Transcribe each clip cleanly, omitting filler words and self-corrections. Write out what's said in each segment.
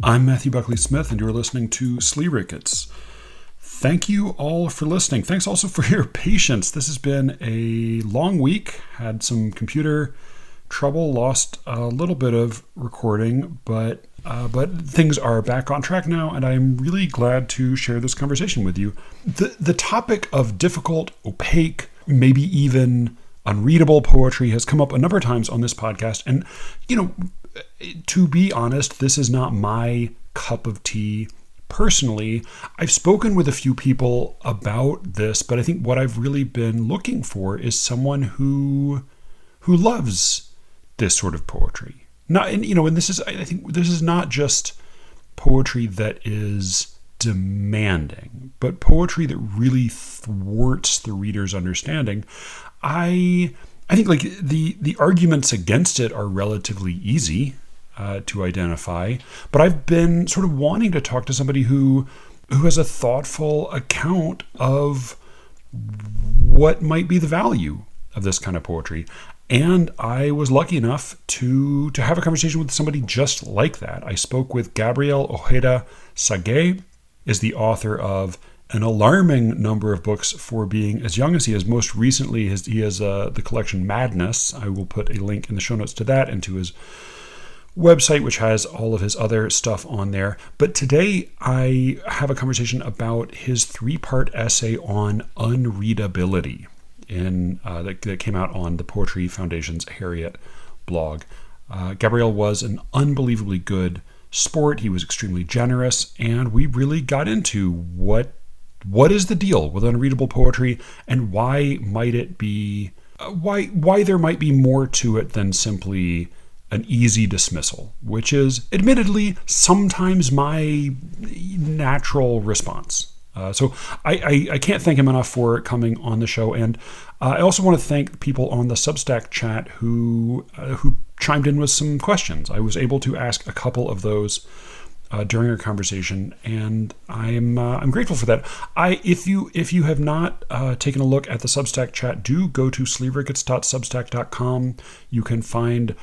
I'm Matthew Buckley Smith, and you're listening to SLEERICKETS. Thank you all for listening. Thanks also for your patience. This has been a long week. Had some computer trouble, lost a little bit of recording, but things are back on track now, and I'm really glad to share this conversation with you. The topic of difficult, opaque, maybe even unreadable poetry has come up a number of times on this podcast, and to be honest, this is not my cup of tea personally. I've spoken with a few people about this, but I think what I've really been looking for is someone who loves this sort of poetry. And this is, I think this is not just poetry that is demanding, but poetry that really thwarts the reader's understanding. I think like the arguments against it are relatively easy to identify, but I've been sort of wanting to talk to somebody who has a thoughtful account of what might be the value of this kind of poetry. And I was lucky enough to have a conversation with somebody just like that. I spoke with Gabriel Ojeda-Sagué, is the author of an alarming number of books for being as young as he is. Most recently, he has the collection Madness. I will put a link in the show notes to that and to his website, which has all of his other stuff on there. But today, I have a conversation about his 3-part essay on unreadability that came out on the Poetry Foundation's Harriet blog. Gabriel was an unbelievably good sport. He was extremely generous, and we really got into what is the deal with unreadable poetry, and why might it be why there might be more to it than simply an easy dismissal, which is admittedly sometimes my natural response. So I can't thank him enough for coming on the show, and I also want to thank people on the Substack chat who chimed in with some questions. I was able to ask a couple of those during our conversation, and I'm grateful for that. If you have not taken a look at the Substack chat, do go to sleerickets.substack.com. You can find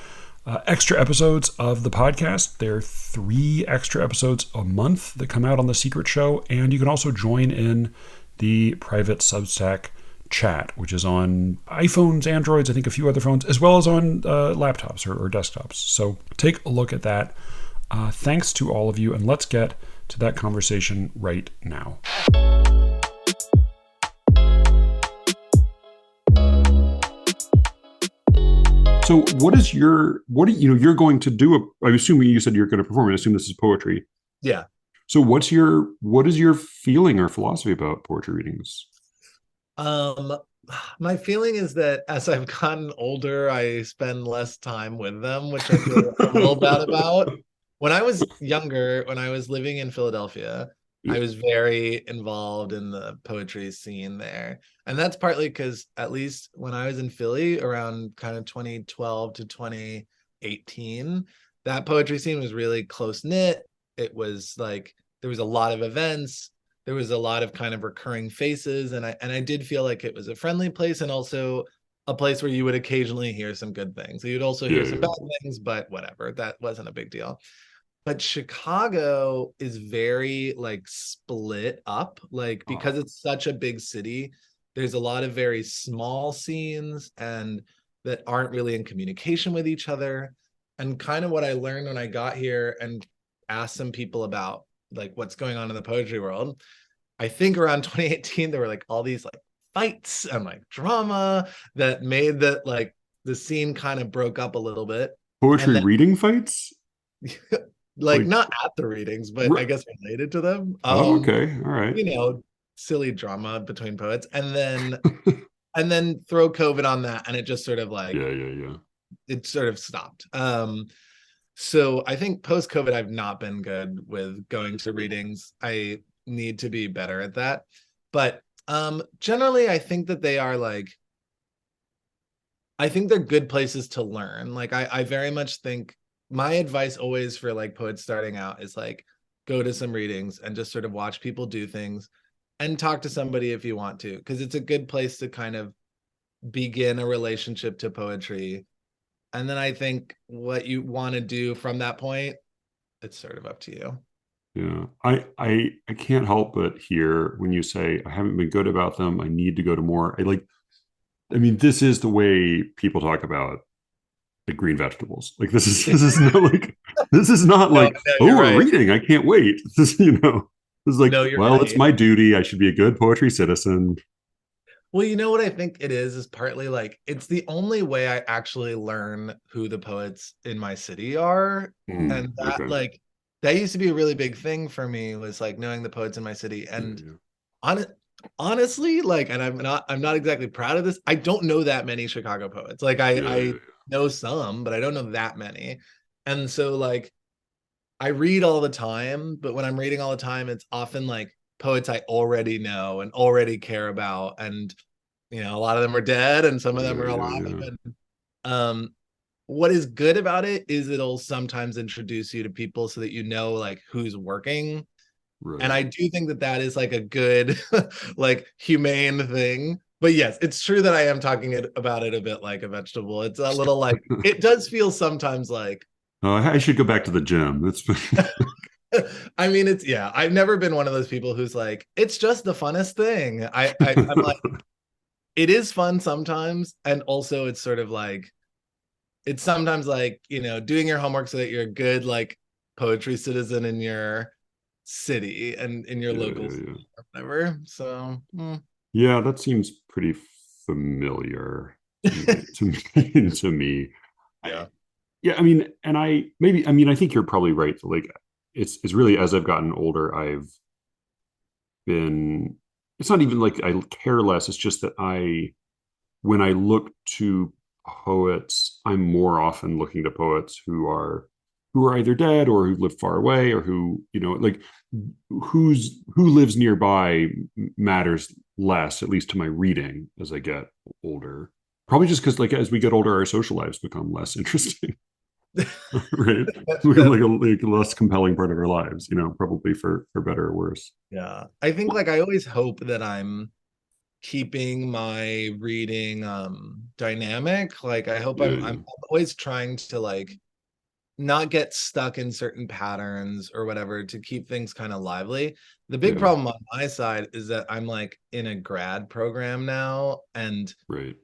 extra episodes of the podcast. There are 3 extra episodes a month that come out on The Secret Show, and you can also join in the private Substack chat, which is on iPhones, Androids, I think a few other phones, as well as on laptops or desktops. So take a look at that. Thanks to all of you, and let's get to that conversation right now. So you're going to do I'm assuming you said you're going to perform. I assume this is poetry. Yeah. So what is your feeling or philosophy about poetry readings? My feeling is that as I've gotten older, I spend less time with them, which I feel a little bad about. When I was younger, when I was living in Philadelphia, I was very involved in the poetry scene there. And that's partly because at least when I was in Philly around kind of 2012 to 2018, that poetry scene was really close knit. It was like there was a lot of events. There was a lot of kind of recurring faces. And I did feel like it was a friendly place, and also a place where you would occasionally hear some good things. So you'd also hear some bad things, but whatever, that wasn't a big deal. But Chicago is very like split up, like because it's such a big city, there's a lot of very small scenes and that aren't really in communication with each other. And kind of what I learned when I got here and asked some people about like what's going on in the poetry world, I think around 2018 there were like all these like fights and like drama that made that like the scene kind of broke up a little bit. Poetry reading fights? Like not at the readings, but I guess related to them. Okay, all right. Silly drama between poets, and then throw COVID on that, and it just sort of like it sort of stopped. So I think post COVID, I've not been good with going to readings. I need to be better at that. But generally, I think that they are like, I think they're good places to learn. Like I very much think my advice always for like poets starting out is like go to some readings and just sort of watch people do things and talk to somebody if you want to, because it's a good place to kind of begin a relationship to poetry. And then I think what you want to do from that point it's sort of up to you. Yeah. I can't help but hear when you say I haven't been good about them. I need to go to more. I mean, this is the way people talk about the green vegetables. Like this is not No, like, no, oh, you're we're right. reading. I can't wait. This is, this is like, No, you're well, it's right. my duty. I should be a good poetry citizen. Well, you know what I think it is partly like it's the only way I actually learn who the poets in my city are. And that Okay. like that used to be a really big thing for me was like knowing the poets in my city. Yeah, And yeah. on honestly, like, and I'm not exactly proud of this. I don't know that many Chicago poets. Like Yeah, I yeah, know some, but I don't know that many. And so like I read all the time, but when I'm reading all the time, it's often like poets I already know and already care about. And a lot of them are dead and some of them yeah, are yeah, alive. yeah. And um what is good about it is it'll sometimes introduce you to people so that you know like who's working. And Right. I do think that that is like a good like humane thing. But yes, it's true that I am talking about it a bit like a vegetable. It's a little like it does feel sometimes like I should go back to the gym. It's I mean it's yeah, I've never been one of those people who's like it's just the funnest thing. I'm like it is fun sometimes, and also it's sort of like it's sometimes like doing your homework so that you're a good like poetry citizen in your city and in your yeah, local yeah, city yeah. or whatever. So Yeah, that seems pretty familiar to me. To me, I, yeah. yeah. I mean, and I mean, I think you're probably right. Like, it's really as I've gotten older, I've been. It's not even like I care less. It's just that when I look to poets, I'm more often looking to poets who are either dead or who live far away or who, like who lives nearby matters less, at least to my reading as I get older. Probably just because like as we get older, our social lives become less interesting, right? We become like a less compelling part of our lives, probably for better or worse. Yeah, I think like I always hope that I'm keeping my reading dynamic. Like I hope Yeah, I'm yeah. always trying to like not get stuck in certain patterns or whatever to keep things kind of lively. The big Yeah, problem on my side is that I'm like in a grad program now, and right.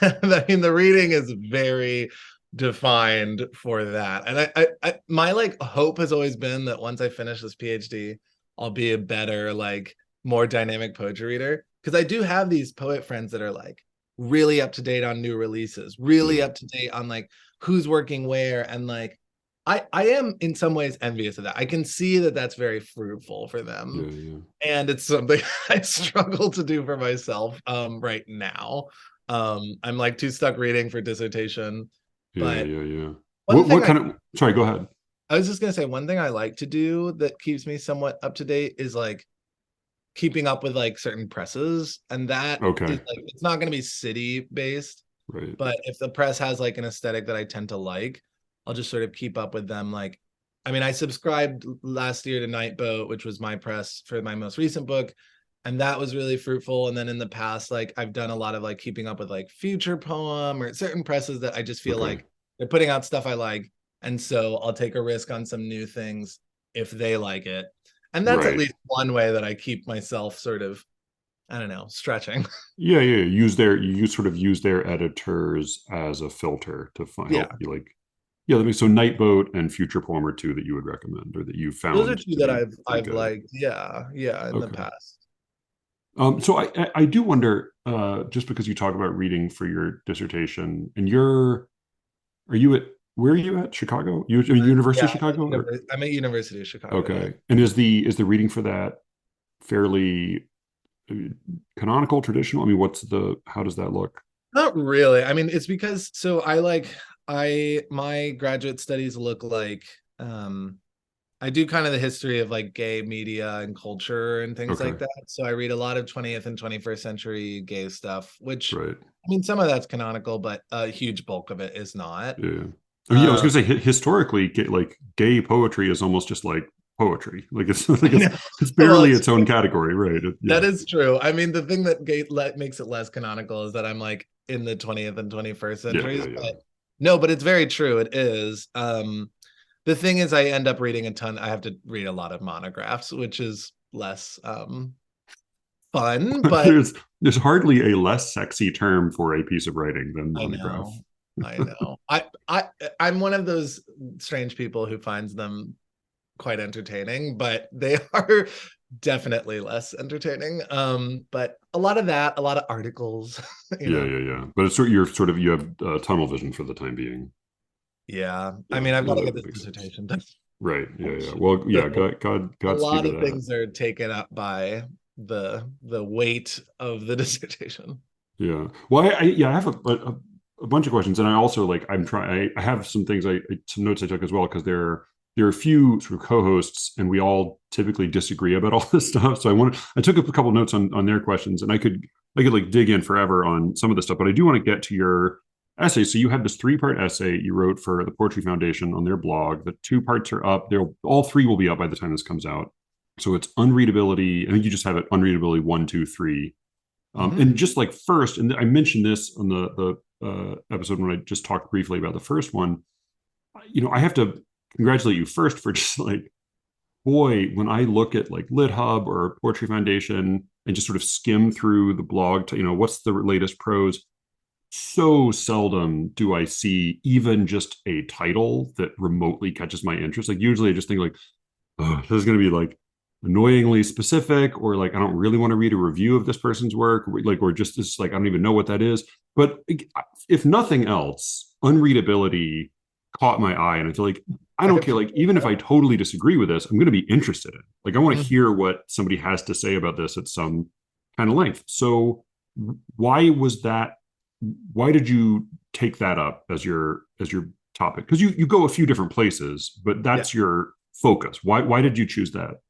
I mean the reading is very defined for that. And my like hope has always been that once I finish this PhD, I'll be a better like more dynamic poetry reader because I do have these poet friends that are like really up to date on new releases, really Yeah, up to date on like who's working where, and like I am in some ways envious of that. I can see that that's very fruitful for them, yeah, yeah. and it's something I struggle to do for myself right now. I'm like too stuck reading for dissertation. Yeah, But yeah, yeah. one thing What kind of, sorry, go ahead. I was just gonna say one thing I like to do that keeps me somewhat up to date is like keeping up with like certain presses, and that is Okay. like it's not gonna be city based, Right. but if the press has like an aesthetic that I tend to like, I'll just sort of keep up with them. Like, I mean, I subscribed last year to Nightboat, which was my press for my most recent book, and that was really fruitful. And then in the past, like I've done a lot of like keeping up with like Future Poem or certain presses that I just feel Okay. like they're putting out stuff I like, and so I'll take a risk on some new things if they like it. And that's at Right. least one way that I keep myself sort of, I don't know, stretching. Yeah, yeah. You sort of use their editors as a filter to Yeah. help you like, yeah, I mean, so Nightboat and Future Poem are two that you would recommend or that you Those are found two to that be I've pretty I've good. liked. Yeah, yeah, in the Okay. past. So I do wonder, just because you talk about reading for your dissertation, and are you at where are you at? Chicago? I mean, University Yeah, of Chicago, or I'm at University of Chicago. Yeah. okay? And is the reading for that fairly uh, canonical, traditional? I mean, how does that look? Not really. I mean, it's because so I my graduate studies look like I do kind of the history of like gay media and culture and things Okay, like that. So I read a lot of 20th and 21st century gay stuff, which right. I mean some of that's canonical, but a huge bulk of it is not. Yeah. I mean, yeah, I was Um gonna say historically, like gay poetry is almost just like poetry. Like it's I know. it's Well, barely it's its own category, right? Yeah. that is true. I mean, the thing that makes it less canonical is that I'm like in the 20th and 21st Yeah. Yeah. centuries, Yeah. but no, but it's very true. It is. The thing is, I end up reading a ton. I have to read a lot of monographs, which is less fun, but There's hardly a less sexy term for a piece of writing than I monograph. know. I know. I'm one of those strange people who finds them quite entertaining, but they are definitely less entertaining. But a lot of that, a lot of articles, you Yeah, know. yeah, yeah. But it's you have tunnel vision for the time being. Yeah. I Yeah, mean, I've no, got to get that this makes sense. dissertation done. Right. Yeah, yeah. Well, yeah. So a Godspeed lot with of that. things are taken up by the weight of the dissertation. Yeah. Well, yeah, I have a bunch of questions, and I also like I'm trying. I have some things some notes I took as well because there are a few sort of co-hosts, and we all typically disagree about all this stuff. So I took a couple notes on their questions, and I could like dig in forever on some of this stuff, but I do want to get to your essay. So you had this 3-part essay you wrote for the Poetry Foundation on their blog. The 2 parts are up. They'll all 3 will be up by the time this comes out. So it's unreadability. I think you just have it unreadability 1, 2, 3. Mhm. And just like first, and I mentioned this on the episode when I just talked briefly about the first one. I have to congratulate you first for just like, boy, when I look at like LitHub or Poetry Foundation and just sort of skim through the blog to, what's the latest prose, so seldom do I see even just a title that remotely catches my interest. Like usually I just think like, oh, this is going to be like annoyingly specific, or like I don't really want to read a review of this person's work, or just this like I don't even know what that is. But if nothing else, unreadability caught my eye, and I feel like I I don't care. Like appreciate even if that. I totally disagree with this, I'm going to be interested in. Like I want to Mhm. hear what somebody has to say about this at some kind of length. So why was that? Why did you take that up as your topic? Because you go a few different places, but Yeah. that's your focus. Why did you choose that?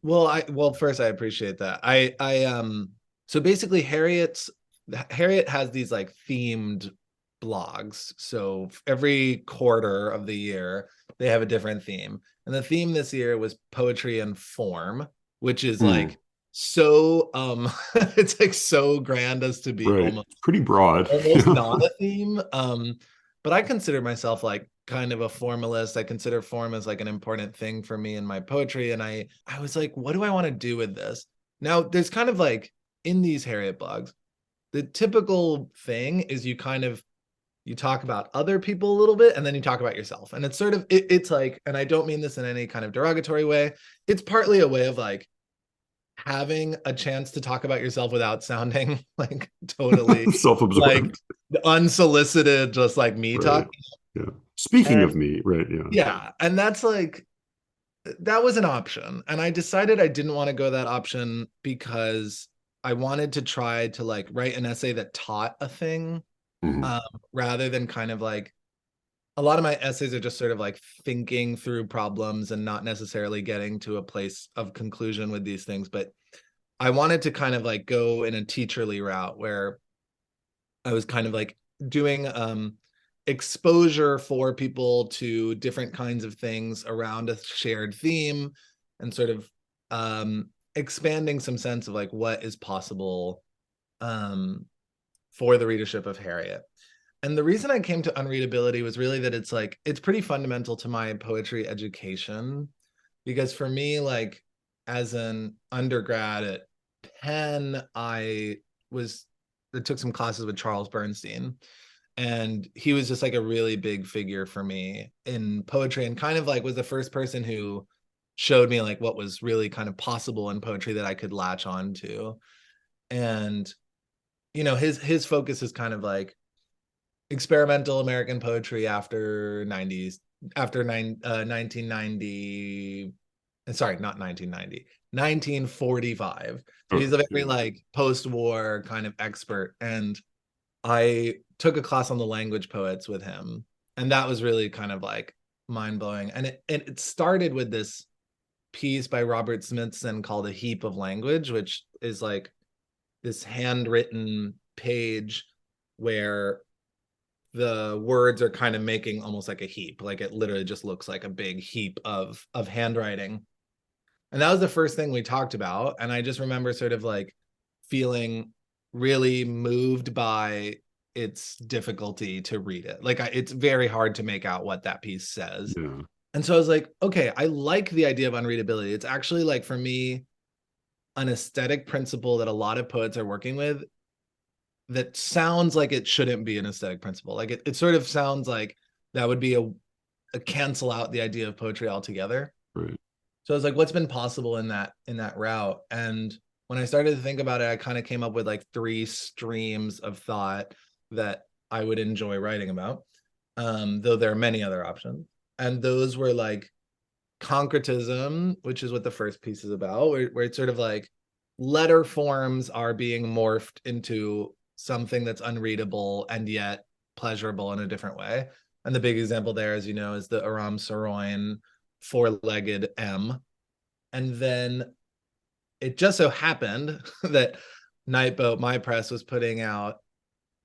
Well, first I appreciate that. So basically Harriet has these like themed blogs. So every quarter of the year they have a different theme. And the theme this year was poetry and form, which is Hmm. like so it's like so grand as to be Right. It's pretty broad. almost not a theme. But I consider myself like kind of a formalist. I consider form as like an important thing for me in my poetry. And I was like, what do I want to do with this? Now, there's kind of like in these Harriet blogs, the typical thing is you talk about other people a little bit and then you talk about yourself. And it's sort of it's like, and I don't mean this in any kind of derogatory way. It's partly a way of like having a chance to talk about yourself without sounding like totally like Self-absorbed. unsolicited, just like me Right. talking. Yeah. Speaking of And me, right? Yeah. yeah, and that's like that was an option. And I decided I didn't want to go that option because I wanted to try to like write an essay that taught a thing, Mhm. um, rather than kind of like a lot of my essays are just sort of like thinking through problems and not necessarily getting to a place of conclusion with these things. But I wanted to kind of like go in a teacherly route where I was kind of like doing exposure for people to different kinds of things around a shared theme and sort of expanding some sense of like what is possible um, for the readership of Harriet. And the reason I came to unreadability was really that it's like it's pretty fundamental to my poetry education because for me, like as an undergrad at Penn, was I took some classes with Charles Bernstein, and he was just like a really big figure for me in poetry, and kind of like was the first person who showed me like what was really kind of possible in poetry that I could latch on to. And his focus is kind of like experimental American poetry after 90s, after 1990, sorry, not 1990, 1945. So Okay. he's a very Yeah. like post-war kind of expert. And I took a class on the language poets with him. And that was really kind of like mind-blowing. And it started with this piece by Robert Smithson called A Heap of Language, which is like this handwritten page where the words are kind of making almost like a heap, like it literally just looks like a big heap of handwriting. And that was the first thing we talked about, and I just remember sort of like feeling really moved by its difficulty to read it. Like it's very hard to make out what that piece says. Yeah. And so I was like, okay, I like the idea of unreadability. It's actually like, for me, an aesthetic principle that a lot of poets are working with that sounds like it shouldn't be an aesthetic principle. Like it sort of sounds like that would be a cancel out the idea of poetry altogether. Right. So I was like, what's been possible in that route? And when I started to think about it, I kind of came up with like 3 streams of thought that I would enjoy writing about. Though there are many other options. And those were like concretism, which is what the first piece is about, where it's sort of like letter forms are being morphed into something that's unreadable and yet pleasurable in a different way. And the big example there, as you know, is the Aram Saroyan 4-legged M. And then it just so happened that Nightboat, my press, was putting out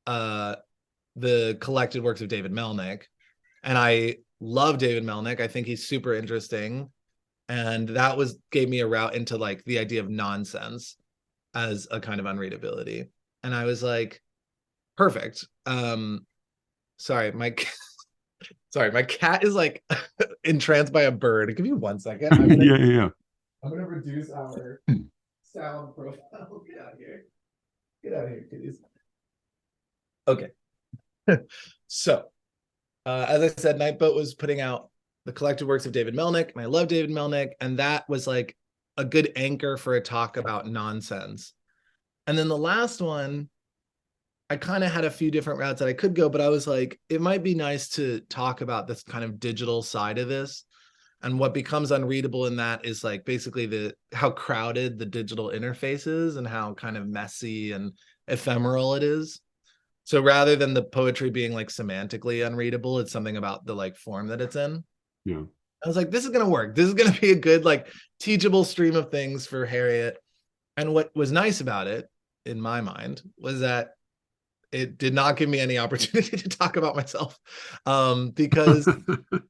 the collected works of David Melnick. And I love David Melnick. I think he's super interesting. And that gave me a route into like the idea of nonsense as a kind of unreadability. And I was like, perfect. Sorry, my cat is like entranced by a bird. Give me 1 second. Yeah. I'm gonna reduce our sound profile. Get out of here. Get out of here, kitties. Okay. So as I said, Nightboat was putting out the collected works of David Melnick, and I love David Melnick, and that was like a good anchor for a talk about nonsense. And then the last one, I kind of had a few different routes that I could go, but I was like, it might be nice to talk about this kind of digital side of this. And what becomes unreadable in that is like basically how crowded the digital interface is and how kind of messy and ephemeral it is. So rather than the poetry being like semantically unreadable, it's something about the like form that it's in. Yeah. I was like, this is going to work. This is going to be a good, like, teachable stream of things for Harriet. And what was nice about it, in my mind, was that it did not give me any opportunity to talk about myself. Because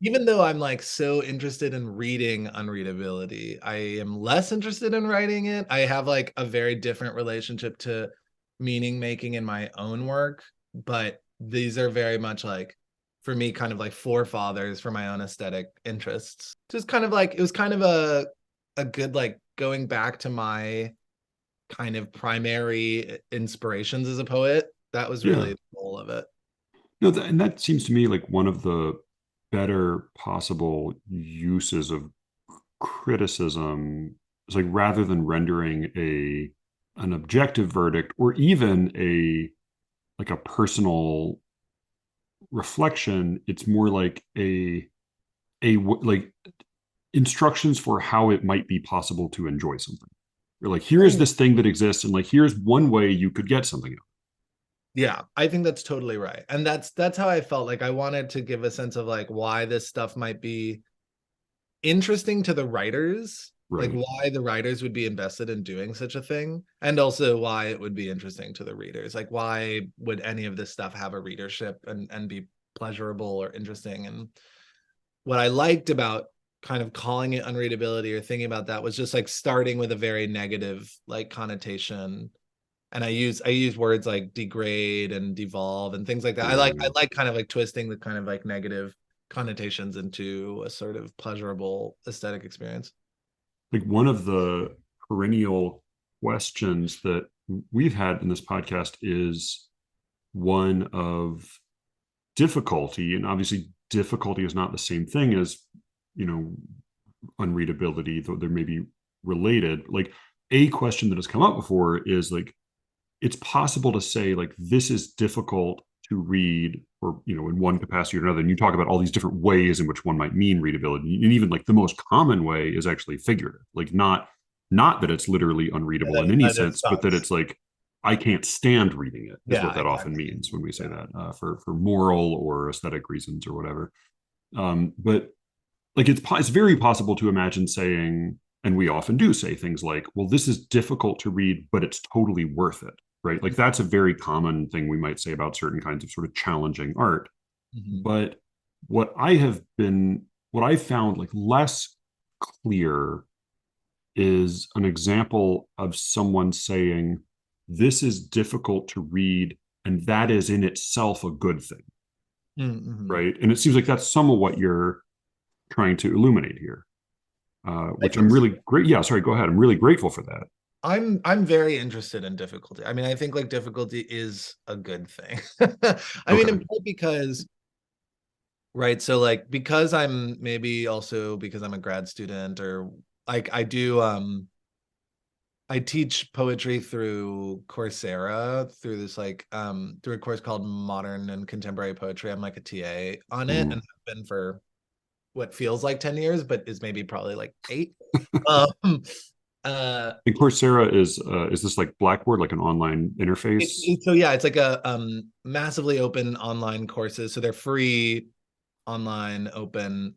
even though I'm like so interested in reading unreadability, I am less interested in writing it. I have like a very different relationship to meaning making in my own work, but these are very much like, for me, kind of like forefathers for my own aesthetic interests. Just kind of like, it was kind of a good like going back to my kind of primary inspirations as a poet. That was really the goal of it. No, and that seems to me like one of the better possible uses of criticism. It's like rather than rendering an objective verdict or even a personal reflection, it's more like like instructions for how it might be possible to enjoy something. Or like, here's this thing that exists, and like here's one way you could get something else. Yeah, I think that's totally right. And that's how I felt. Like I wanted to give a sense of like why this stuff might be interesting to the writers, Right. like why the writers would be invested in doing such a thing, and also why it would be interesting to the readers. Like why would any of this stuff have a readership and be pleasurable or interesting? And what I liked about kind of calling it unreadability or thinking about that was just like starting with a very negative like connotation. And I use words like degrade and devolve and things like that. I like kind of like twisting the kind of like negative connotations into a sort of pleasurable aesthetic experience. Like one of the perennial questions that we've had in this podcast is one of difficulty, and obviously difficulty is not the same thing as, unreadability, though there may be related. Like a question that has come up before is like, it's possible to say like this is difficult to read, or in one capacity or another, and you talk about all these different ways in which one might mean readability, and even like the most common way is actually figurative, like not that it's literally unreadable in any sense, but that it's like I can't stand reading it is what that often means when we say that for moral or aesthetic reasons or whatever. But like it's very possible to imagine saying, and we often do say things like, well, this is difficult to read, but it's totally worth it, right? Like that's a very common thing we might say about certain kinds of sort of challenging art. Mm-hmm. But what I found like less clear is an example of someone saying, this is difficult to read, and that is in itself a good thing. Mm-hmm. Right. And it seems like that's some of what you're trying to illuminate here, I which I'm think so. really great. Yeah, sorry, go ahead. I'm really grateful for that. I'm very interested in difficulty. I mean, I think like difficulty is a good thing. I mean, Okay. in part because, right, so like because I'm maybe also because I'm a grad student, or like I teach poetry through Coursera through this like through a course called Modern and Contemporary Poetry. I'm like a TA on it, and Mm-hmm. I've been for what feels like 10 years, but is maybe probably like 8. Um uh And Coursera is this like Blackboard, like an online interface? so yeah, it's like a massively open online courses. So they're free, online, open.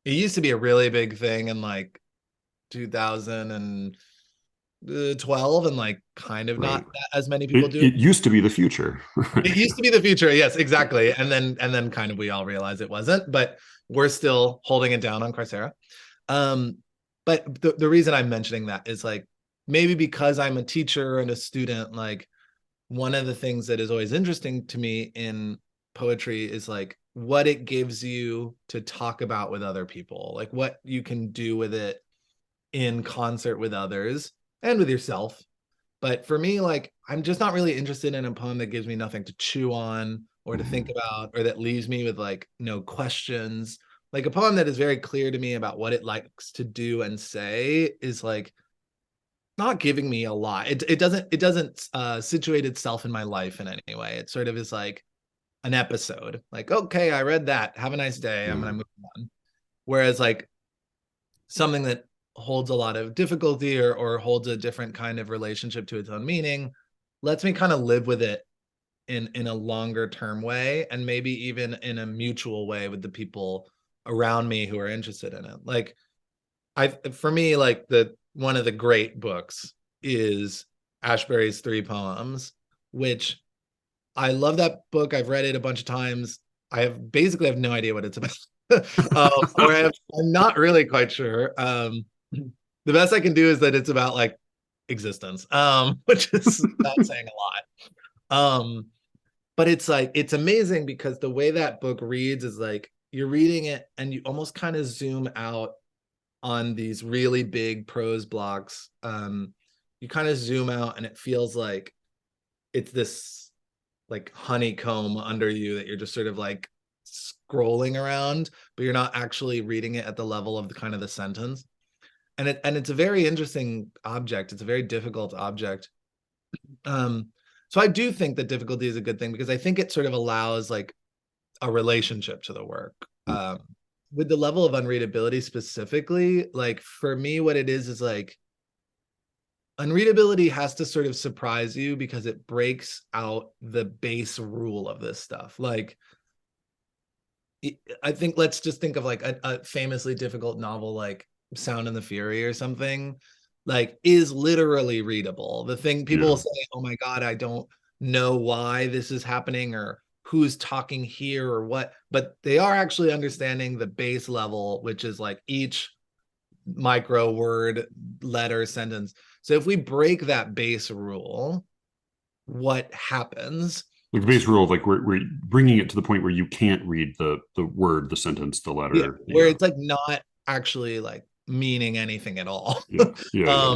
It used to be a really big thing in like 2012, and like kind of Right. not as many people do it. It used to be the future. It Right. used to be the future, yes, exactly. And then kind of we all realized it wasn't, but we're still holding it down on Coursera. Um, but the reason I'm mentioning that is like maybe because I'm a teacher and a student, like one of the things that is always interesting to me in poetry is like what it gives you to talk about with other people, like what you can do with it in concert with others and with yourself. But for me, like I'm just not really interested in a poem that gives me nothing to chew on or to think Mhm. about, or that leaves me with like no questions. Like a poem that is very clear to me about what it likes to do and say is like not giving me a lot. It doesn't situate itself in my life in any way. It sort of is like an episode. Like, okay, I read that. Have a nice day. I'm Yeah. gonna move on. Whereas like something that holds a lot of difficulty, or holds a different kind of relationship to its own meaning lets me kind of live with it in a longer term way, and maybe even in a mutual way with the people around me who are interested in it. Like I for me, like the one of the great books is Ashbery's Three Poems, which I love that book. I've read it a bunch of times. I have no idea what it's about. I'm not really quite sure. The best I can do is that it's about like existence, which is not saying a lot. But it's like it's amazing because the way that book reads is like you're reading it and you almost kind of zoom out on these really big prose blocks. You kind of zoom out and it feels like it's this like honeycomb under you that you're just sort of like scrolling around, but you're not actually reading it at the level of the kind of the sentence. And it's a very interesting object. It's a very difficult object. Um, so I do think that difficulty is a good thing because I think it sort of allows like a relationship to the work. With the level of unreadability specifically, like for me, what it is like unreadability has to sort of surprise you because it breaks out the base rule of this stuff. Like, I think let's just think of like a famously difficult novel like Sound and the Fury or something, like is literally readable. The thing people will Yeah. say, oh my God, I don't know why this is happening or who's talking here or what, but they are actually understanding the base level, which is like each micro word, letter, sentence. So if we break that base rule, what happens? Like the base rule of like we're bringing it to the point where you can't read the word, the sentence, the Yeah, letter. where Yeah. it's like not actually like meaning anything at all. Yeah. Yeah. Yeah.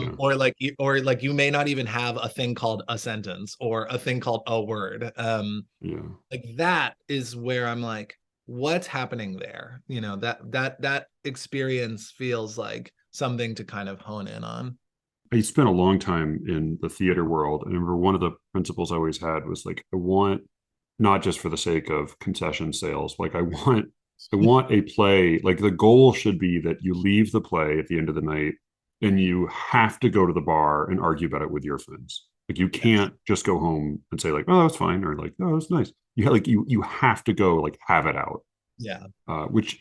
Yeah. Or like you may not even have a thing called a sentence or a thing called a word. Yeah. Like that is where I'm like, what's happening there? That experience feels like something to kind of hone in on. I spent a long time in the theater world. And I remember one of the principles I always had was like, I want not just for the sake of concession sales, like I want a play, like the goal should be that you leave the play at the end of the night and you have to go to the bar and argue about it with your friends. Like you Yes. can't just go home and say like, oh, that's fine, or like, oh, that's nice. You have to go like have it out, Yeah. which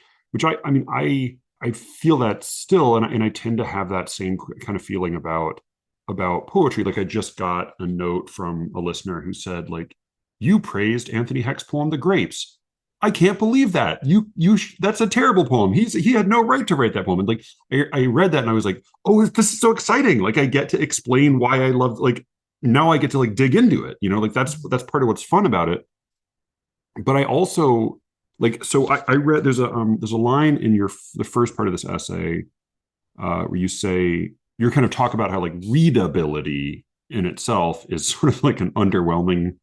I feel that still, and I tend to have that same kind of feeling about poetry. Like I just got a note from a listener who said like, you praised Anthony Heck's poem "The Grapes." I can't believe that that's a terrible poem. He had no right to write that poem. And like I read that and I was like, oh, this is so exciting. Like I get to explain why I love, like now I get to like dig into it. Like that's part of what's fun about it. But I also like, so I read there's a line in the first part of this essay where you say you're kind of talk about how like readability in itself is sort of like an underwhelming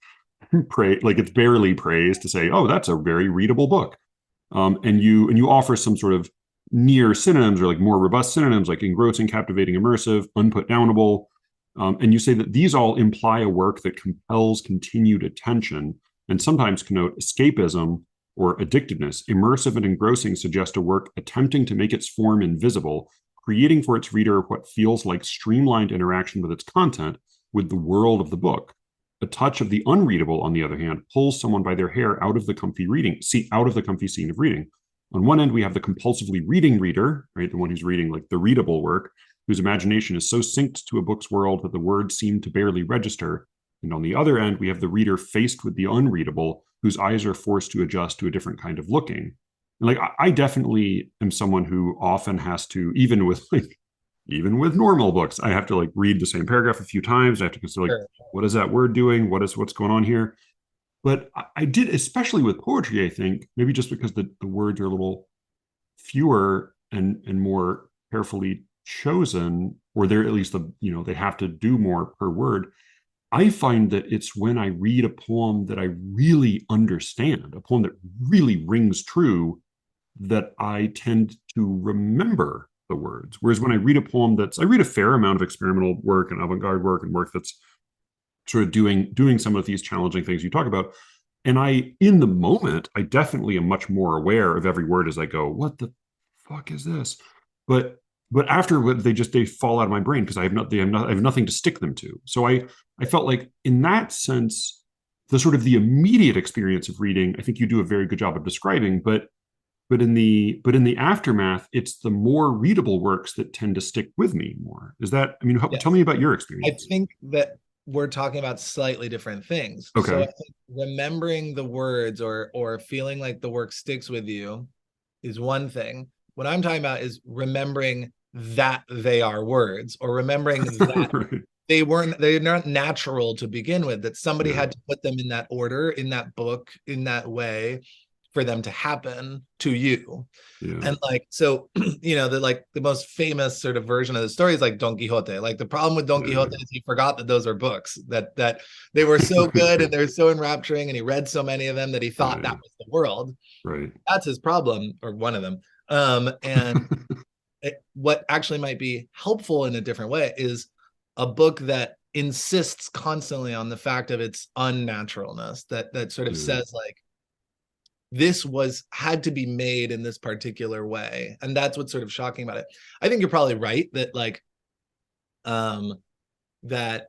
praise, like it's barely praise to say, oh, that's a very readable book. And you offer some sort of near synonyms or like more robust synonyms like engrossing, captivating, immersive, unputdownable. And you say that these all imply a work that compels continued attention and sometimes connote escapism or addictiveness. Immersive and engrossing suggest a work attempting to make its form invisible, creating for its reader what feels like streamlined interaction with its content, with the world of the book. A touch of the unreadable, on the other hand, pulls someone by their hair out of the comfy scene of reading. On one end, we have the compulsively reading reader, right, the one who's reading like the readable work, whose imagination is so synced to a book's world that the words seem to barely register. And on the other end, we have the reader faced with the unreadable, whose eyes are forced to adjust to a different kind of looking. And like I definitely am someone who often has to, even with normal books, I have to like read the same paragraph a few times. I have to consider like, what is that word doing? What's going on here? But I did, especially with poetry, I think, maybe just because the words are a little fewer and more carefully chosen, or they're at least they have to do more per word. I find that it's when I read a poem that I really understand, a poem that really rings true, that I tend to remember the words. Whereas when I read a poem I read a fair amount of experimental work and avant-garde work and work that's sort of doing some of these challenging things you talk about. And in the moment, I definitely am much more aware of every word as I go, what the fuck is this? But after they fall out of my brain because I have nothing to stick them to. So I felt like in that sense, the sort of the immediate experience of reading, I think you do a very good job of describing, but in the aftermath, it's the more readable works that tend to stick with me more. Is that, I mean, Yes. tell me about your I experience. think that we're talking about slightly different things. Okay. So I think remembering the words or feeling like the work sticks with you is one thing. What I'm talking about is remembering that they are words, or remembering that Right. they're not natural to begin with, that somebody Yeah. had to put them in that order, in that book, in that way for them to happen to you. Yeah. And like, so, the most famous sort of version of the story is like Don Quixote. Like the problem with Don Quixote is he forgot that those are books, that they were so good and they're so enrapturing, and he read so many of them that he thought that was the world. Right. That's his problem, or one of them. And what actually might be helpful in a different way is a book that insists constantly on the fact of its unnaturalness, that sort of says like, this had to be made in this particular way. And that's what's sort of shocking about it. I think you're probably right that like that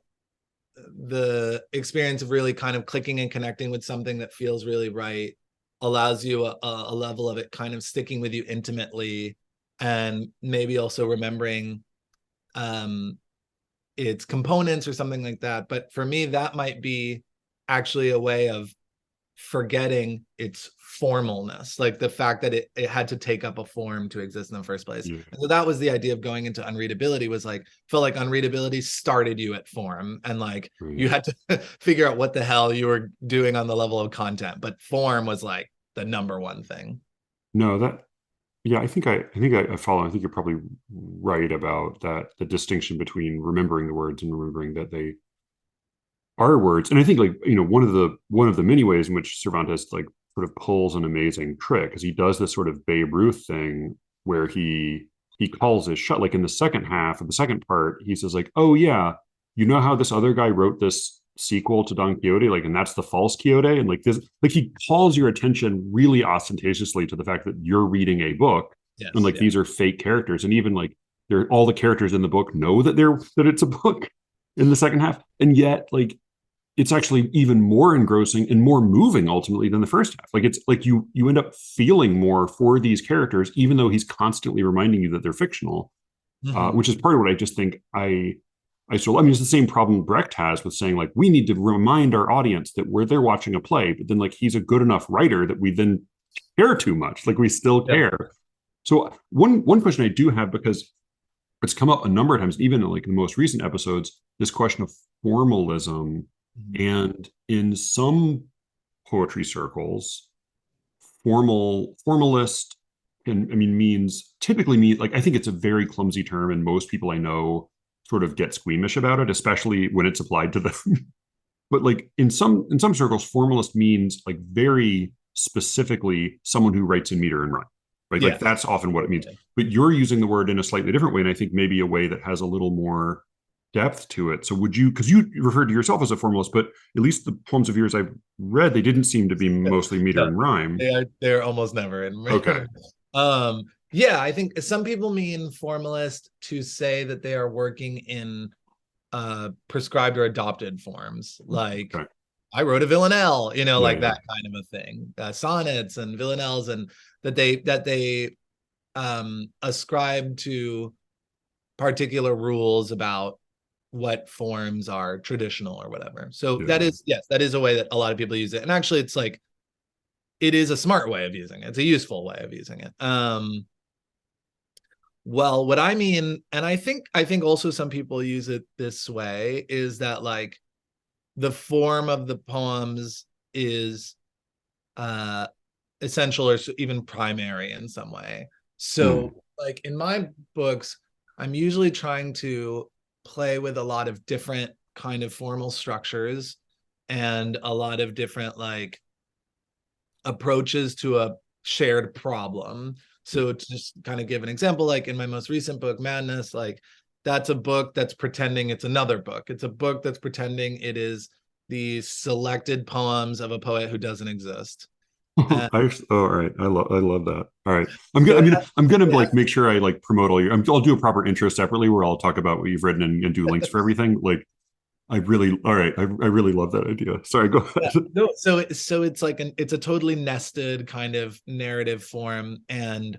the experience of really kind of clicking and connecting with something that feels really right allows you a level of it kind of sticking with you intimately, and maybe also remembering its components or something like that. But for me, that might be actually a way of forgetting its formalness, like the fact that it had to take up a form to exist in the first place. And so that was the idea of going into unreadability, was like, felt like unreadability started you at form, and like you had to figure out what the hell you were doing on the level of content, but form was like the number one thing. No, I think I follow. I think you're probably right about that, the distinction between remembering the words and remembering that they are words. And I think like, one of the many ways in which Cervantes like sort of pulls an amazing trick is he does this sort of Babe Ruth thing where he calls his shot, like in the second half of the second part, he says like, oh yeah, you know how this other guy wrote this sequel to Don Quixote, like, and that's the false Quixote, and like this, like he calls your attention really ostentatiously to the fact that you're reading a book, and like these are fake characters, and even like all the characters in the book know that it's a book in the second half, and yet like it's actually even more engrossing and more moving ultimately than the first half. Like it's like you end up feeling more for these characters, even though he's constantly reminding you that they're fictional, which is part of what I just think it's the same problem Brecht has with saying like, we need to remind our audience that they're watching a play, but then like he's a good enough writer that we then care too much. Like we still care. So one question I do have, because it's come up a number of times, even like in the most recent episodes, this question of formalism. And in some poetry circles, formalist means typically mean like I think it's a very clumsy term, and most people I know sort of get squeamish about it, especially when it's applied to them. But like in some circles, formalist means like very specifically someone who writes in meter and rhyme, right? Like Yes. that's often what it means. But you're using the word in a slightly different way, and I think maybe a way that has a little more depth to it. So would you, because you referred to yourself as a formalist, but at least the poems of yours I've read, they didn't seem to be mostly meter No, and rhyme. they're almost never in. Okay. Yeah, I think some people mean formalist to say that they are working in prescribed or adopted forms, like Okay. I wrote a villanelle, Yeah, like yeah. that kind of a thing. Sonnets and villanelles, and that they ascribe to particular rules about what forms are traditional or whatever. So Yeah, that yeah. is, yes, that is a way that a lot of people use it. And actually it's like it is a smart way of using it. It's a useful way of using it. Well, what I mean, and I think also some people use it this way, is that like the form of the poems is uh essential or even primary in some way. Hmm. So like in my books, I'm usually trying to play with a lot of different kind of formal structures and a lot of different like approaches to a shared problem. So to just kind of give an example, like in my most recent book, Madness, like that's a book that's pretending it's another book. It's a book that's pretending it is the selected poems of a poet who doesn't exist. And All right. I love that. All right. so I'm gonna it like has make sure I like promote all your. I'll do a proper intro separately where I'll talk about what you've written and do links for everything. Like I really, all right. I really love that idea. Sorry, go yeah, ahead. no, so it's like it's a totally nested kind of narrative form, and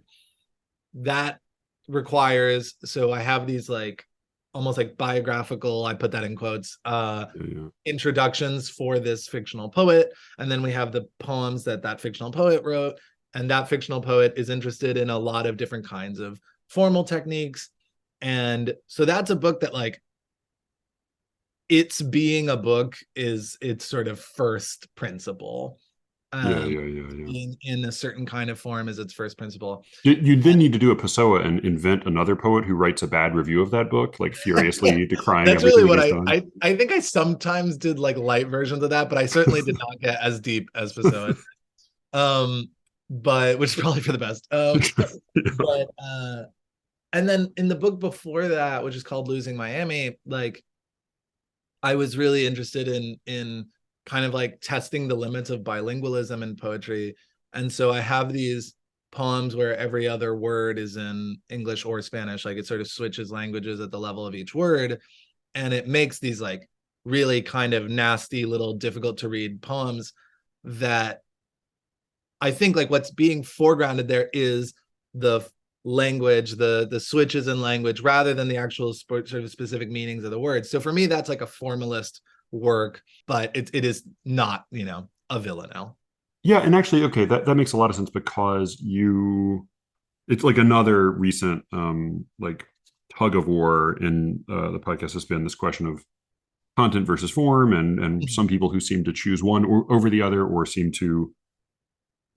that requires, so I have these like almost like biographical, I put that in quotes, Yeah, yeah. introductions for this fictional poet, and then we have the poems that that fictional poet wrote, and that fictional poet is interested in a lot of different kinds of formal techniques. And so that's a book that like it's being a book is its sort of first principle. Yeah, um yeah, yeah, yeah. Being in a certain kind of form is its first principle. You then need to do a Pessoa and invent another poet who writes a bad review of that book, like Yeah, furiously decrying that's really everything that what he's I, done. I I think I sometimes did like light versions of that, but I certainly did not get as deep as Pessoa. um but which is probably for the best. But and then in the book before that, which is called Losing Miami, like I was really interested in kind of like testing the limits of bilingualism in poetry. And so I have these poems where every other word is in English or Spanish, like it sort of switches languages at the level of each word, and it makes these like really kind of nasty little difficult to read poems that I think like what's being foregrounded there is the language, the switches in language, rather than the actual sort of specific meanings of the words. So for me, that's like a formalist work, but it is not, a villanelle. Yeah, and actually, okay, that makes a lot of sense because it's like another recent like tug of war in the podcast has been this question of content versus form, and some people who seem to choose one over the other, or seem to,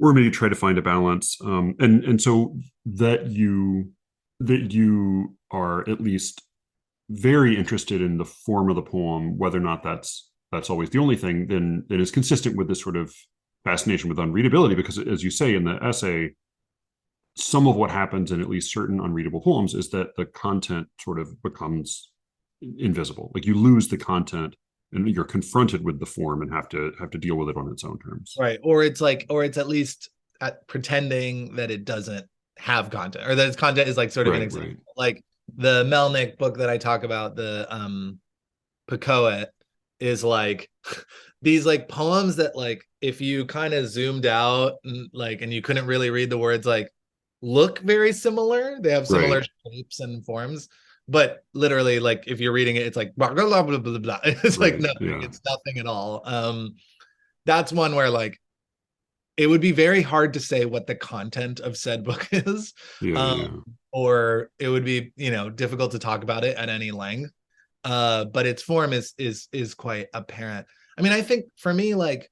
or maybe try to find a balance. And so that you are at least very interested in the form of the poem, whether or not that's always the only thing, then is consistent with this sort of fascination with unreadability. Because as you say in the essay, some of what happens in at least certain unreadable poems is that the content sort of becomes invisible. Like you lose the content and you're confronted with the form and have to deal with it on its own terms. Right. Or it's like, or it's at least pretending that it doesn't have content, or that its content is like sort of an Right, example. right. Like the Melnick book that I talk about, the Picoet, is like these like poems that like if you kind of zoomed out and you couldn't really read the words, like look very similar. They have Right. similar shapes and forms, but literally like if you're reading it, it's like blah blah blah blah blah, blah. It's like Right. no, Yeah. it's nothing at all. That's one where like it would be very hard to say what the content of said book is, Yeah. um, Yeah. or it would be difficult to talk about it at any length. But its form is quite apparent. I mean, I think for me, like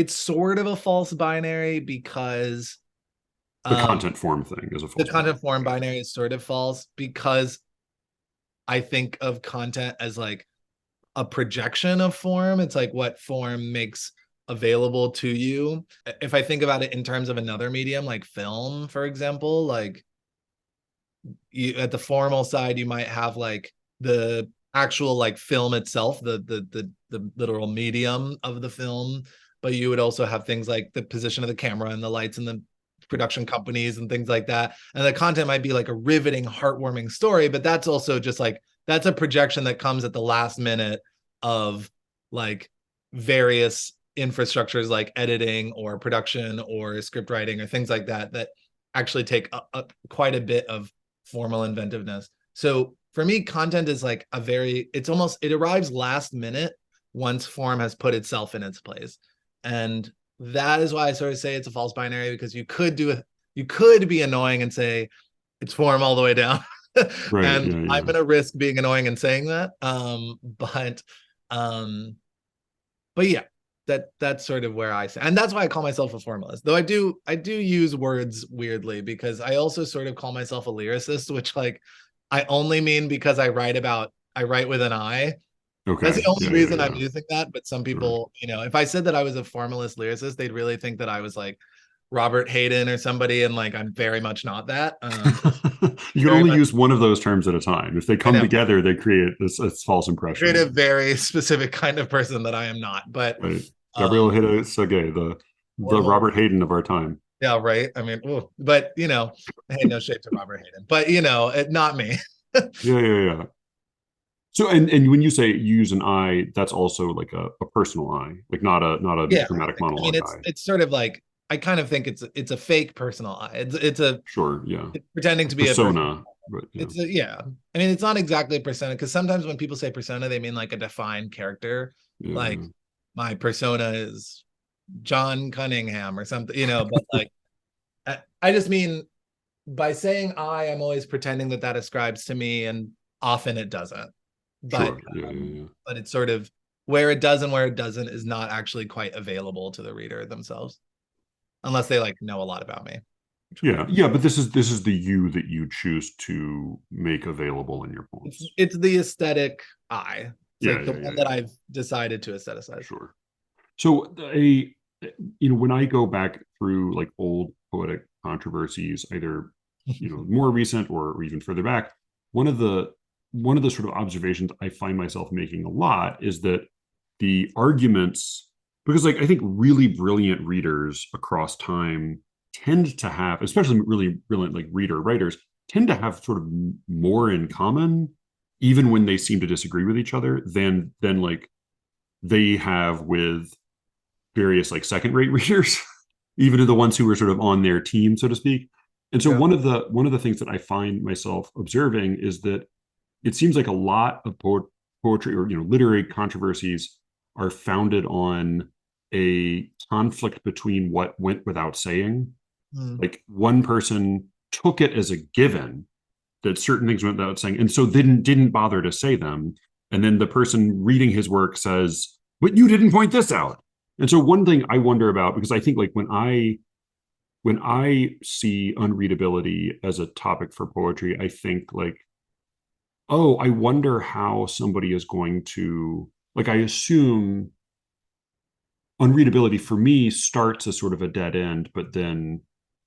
it's sort of a false binary because The content form thing is a the false content binary. form binary is sort of false because I think of content as like a projection of form. It's like what form makes available to you. If I think about it in terms of another medium like film, for example, like you at the formal side, you might have like the actual like film itself, the literal medium of the film, but you would also have things like the position of the camera and the lights and the production companies and things like that. And the content might be like a riveting, heartwarming story, but that's also just like that's a projection that comes at the last minute of like various infrastructures like editing or production or script writing or things like that that actually take quite a bit of formal inventiveness. So for me, content is like it's almost, it arrives last minute once form has put itself in its place. And that is why I sort of say it's a false binary, because you could be annoying and say it's form all the way down. Right. And Yeah. I'm Yeah. gonna risk being annoying and saying that. But yeah, that's sort of where I say, and that's why I call myself a formalist. Though I do use words weirdly, because I also sort of call myself a lyricist, which like I only mean because I write with an I. That's the Okay. only Yeah. Yeah. reason I'm Yeah. using that. But some Sure. people, if I said that I was a formalist lyricist, they'd really think that I was like Robert Hayden or somebody, and like I'm very much not that. You can Very only much, use one of those terms at a time. If they I come know, together, they create this false create a impression. very specific kind of person that I am not. But Right. Gabriel um, Ojeda-Sagué, the formal, Robert Hayden of our time. yeah, right. I mean, ooh, but hey, no shade to Robert Hayden, but not me. Yeah. Yeah. Yeah. So, and when you say use an I, that's also like a personal I, like not a Yeah, dramatic I mean, monologue it's I. it's sort of like I kind of think it's a fake personal I. Sure. Yeah. It's pretending to be a person. Persona. But yeah. Yeah. I mean, it's not exactly a persona, because sometimes when people say persona, they mean like a defined character. Like Yeah. my persona is John Cunningham or something, but like I just mean by saying I'm always pretending that that ascribes to me, and often it doesn't. But Sure. Yeah. Yeah. Yeah. but it's sort of where it does and where it doesn't is not actually quite available to the reader themselves, unless they like know a lot about me. Yeah, yeah, but this is the you that you choose to make available in your It's poems. it's the aesthetic eye. It's Yeah, like the yeah, one yeah, that yeah. I've decided to aestheticize. Sure. So when I go back through like old poetic controversies, either more recent or even further back, one of the one of the sort of observations I find myself making a lot is that the arguments, because like I think really brilliant readers across time tend to have, especially really brilliant like reader writers, tend to have sort of more in common, even when they seem to disagree with each other, than like they have with various like second rate readers, even to the ones who were sort of on their team, so to speak. And so Yeah. one of the things that I find myself observing is that it seems like a lot of poetry or literary controversies are founded on a conflict between what went without saying. Mm. Like one person took it as a given that certain things went without saying, and so didn't bother to say them. And then the person reading his work says, "But you didn't point this out." And so one thing I wonder about, because I think like when I see unreadability as a topic for poetry, I think like, oh, I wonder how somebody is going to, like, I assume unreadability for me starts as sort of a dead end, but then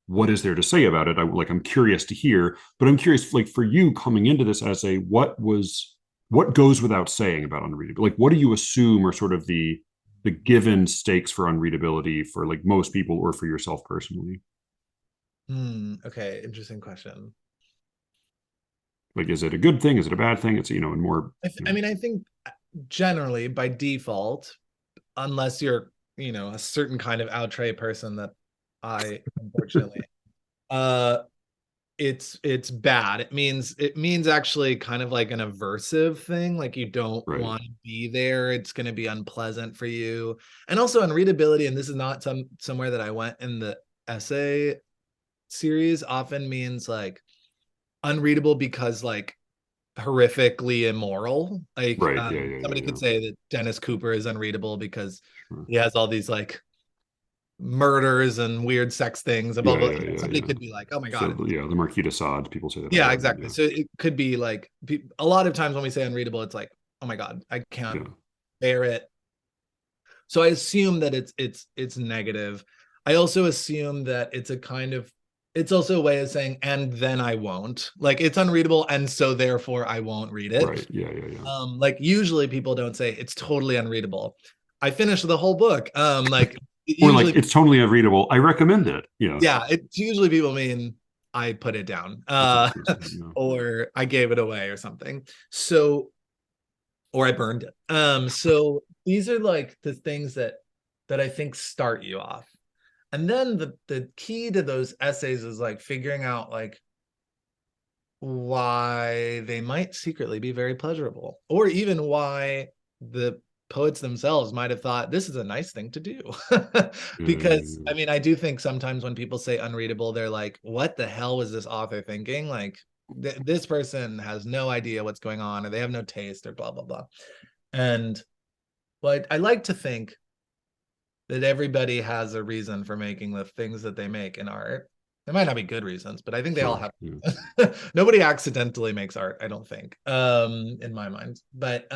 what is there to say about it? I'm curious to hear, but I'm curious, like for you coming into this as a what goes without saying about unreadability? Like, what do you assume are sort of the given stakes for unreadability for like most people or for yourself personally? Okay, interesting question. Like, is it a good thing? Is it a bad thing? It's and more. I mean, I think generally by default, unless you're, a certain kind of outre person that I unfortunately, uh, it's bad. It means actually kind of like an aversive thing, like you don't Right. want to be there. It's going to be unpleasant for you. And also unreadability, and this is not somewhere that I went in the essay series, often means like unreadable because like horrifically immoral. Like Right. Yeah. Yeah. Yeah. somebody Yeah. could say that Dennis Cooper is unreadable because Sure. he has all these like murders and weird sex things and blah blah. Somebody yeah. could be like, oh my So god. yeah, the Marquis de Sade, people say that a Yeah, lot. exactly. So it could be like a lot of times when we say unreadable, it's like, oh my god, I can't Yeah. bear it. So I assume that it's negative. I also assume that it's a kind of, it's also a way of saying, and then I won't. Like it's unreadable, and so therefore I won't read it. Right. Yeah. Like usually people don't say it's totally unreadable. I finished the whole book. Like Or like usually, it's totally unreadable. I recommend it. Yeah. yeah, it's usually people mean I put it down, That's what I'm saying, yeah. or I gave it away or something. So, or I burned it. So these are like the things that I think start you off. And then the key to those essays is like figuring out like why they might secretly be very pleasurable, or even why the poets themselves might have thought this is a nice thing to do. Because I mean, I do think sometimes when people say unreadable, they're like, what the hell was this author thinking? Like this person has no idea what's going on, or they have no taste, or blah blah blah. And but I like to think that everybody has a reason for making the things that they make in art. There might not be good reasons, but I think they all have. Yeah. Nobody accidentally makes art, I don't think, in my mind. But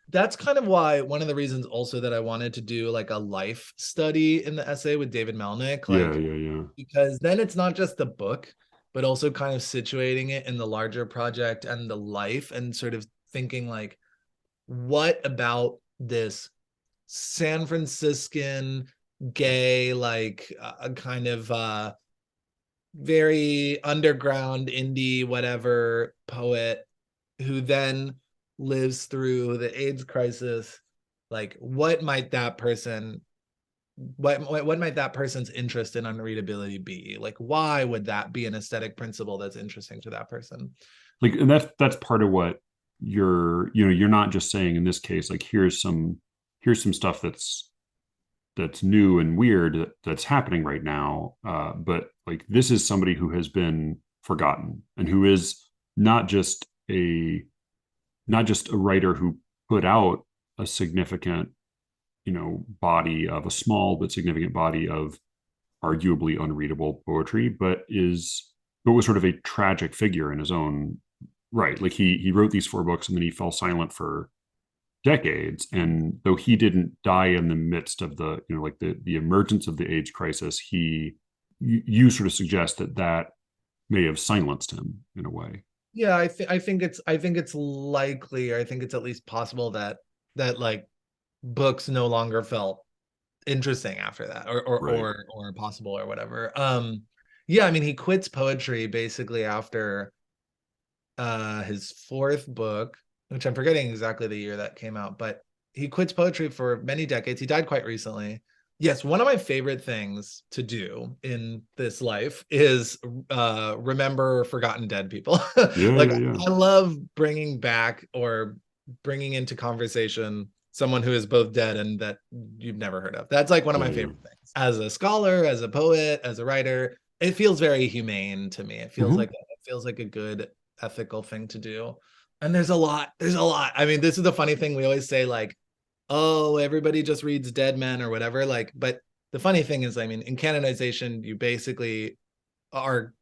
that's kind of why one of the reasons also that I wanted to do like a life study in the essay with David Melnick, like, Yeah. because then it's not just the book, but also kind of situating it in the larger project and the life, and sort of thinking like, what about this San Franciscan gay, like a kind of very underground indie whatever poet who then lives through the AIDS crisis? Like what might that person, what might that person's interest in unreadability be? Like why would that be an aesthetic principle that's interesting to that person? Like, and that's part of what you're not just saying in this case, like here's some stuff that's new and weird that's happening right now. But like this is somebody who has been forgotten, and who is not just a writer who put out a significant, body of a small but significant body of arguably unreadable poetry, but was sort of a tragic figure in his own right. Like he wrote these 4 books and then he fell silent for decades. And though he didn't die in the midst of the, like the emergence of the AIDS crisis, you sort of suggest that may have silenced him in a way. Yeah, I think it's likely, or I think it's at least possible that like books no longer felt interesting after that, Right. or possible or whatever. Yeah, I mean he quits poetry basically after his 4th book, which I'm forgetting exactly the year that came out, but he quits poetry for many decades. He died quite recently. Yes, one of my favorite things to do in this life is remember forgotten dead people. Like Yeah. I love bringing back or bringing into conversation someone who is both dead and that you've never heard of. That's like one of my favorite things. As a scholar, as a poet, as a writer, it feels very humane to me. It feels like a good ethical thing to do. And there's a lot. I mean, this is the funny thing we always say, like, oh, everybody just reads dead men or whatever. Like, but the funny thing is, I mean, in canonization, you basically are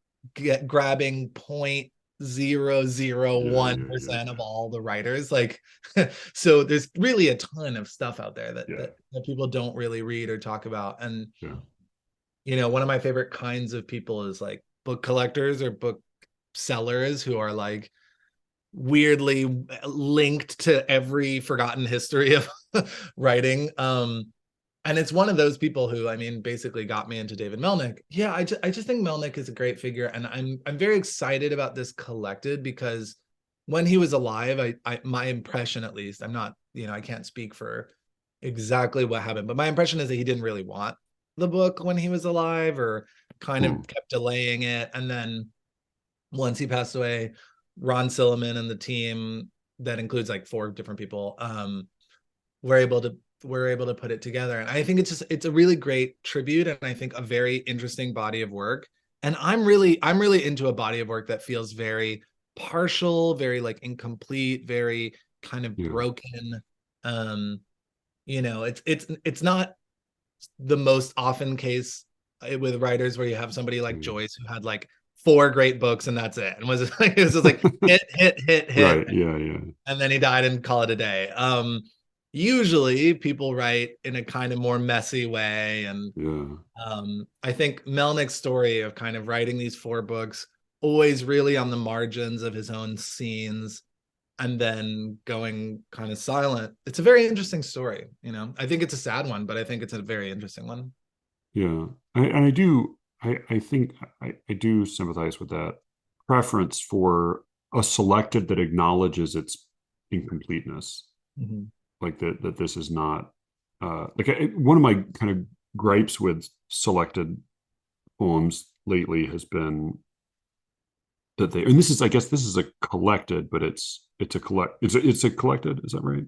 grabbing 0.001% of all the writers. Like, so there's really a ton of stuff out there that people don't really read or talk about. And one of my favorite kinds of people is like book collectors or book sellers who are like weirdly linked to every forgotten history of writing. And it's one of those people who, I mean, basically got me into David Melnick. Yeah, I just think Melnick is a great figure, and I'm very excited about this collected because when he was alive, my impression, at least, I'm not, I can't speak for exactly what happened, but my impression is that he didn't really want the book when he was alive, or kind of kept delaying it. And then once he passed away, Ron Silliman and the team that includes like 4 different people were able to put it together. And I think it's a really great tribute, and I think a very interesting body of work. And I'm really into a body of work that feels very partial, very like incomplete, very kind of broken. It's not the most often case with writers where you have somebody like Joyce who had like 4 great books and that's it, and was like it was just like hit, Right. Yeah. Yeah. and then he died and call it a day. Usually people write in a kind of more messy way, and Yeah. I think Melnick's story of kind of writing these 4 books, always really on the margins of his own scenes, and then going kind of silent. It's a very interesting story. I think it's a sad one, but I think it's a very interesting one. Yeah. And I do, I think I do sympathize with that preference for a selected that acknowledges its incompleteness. Mm-hmm. Like that this is not, one of my kind of gripes with selected poems lately has been that and this is, I guess this is a collected, but it's a collected, is that right?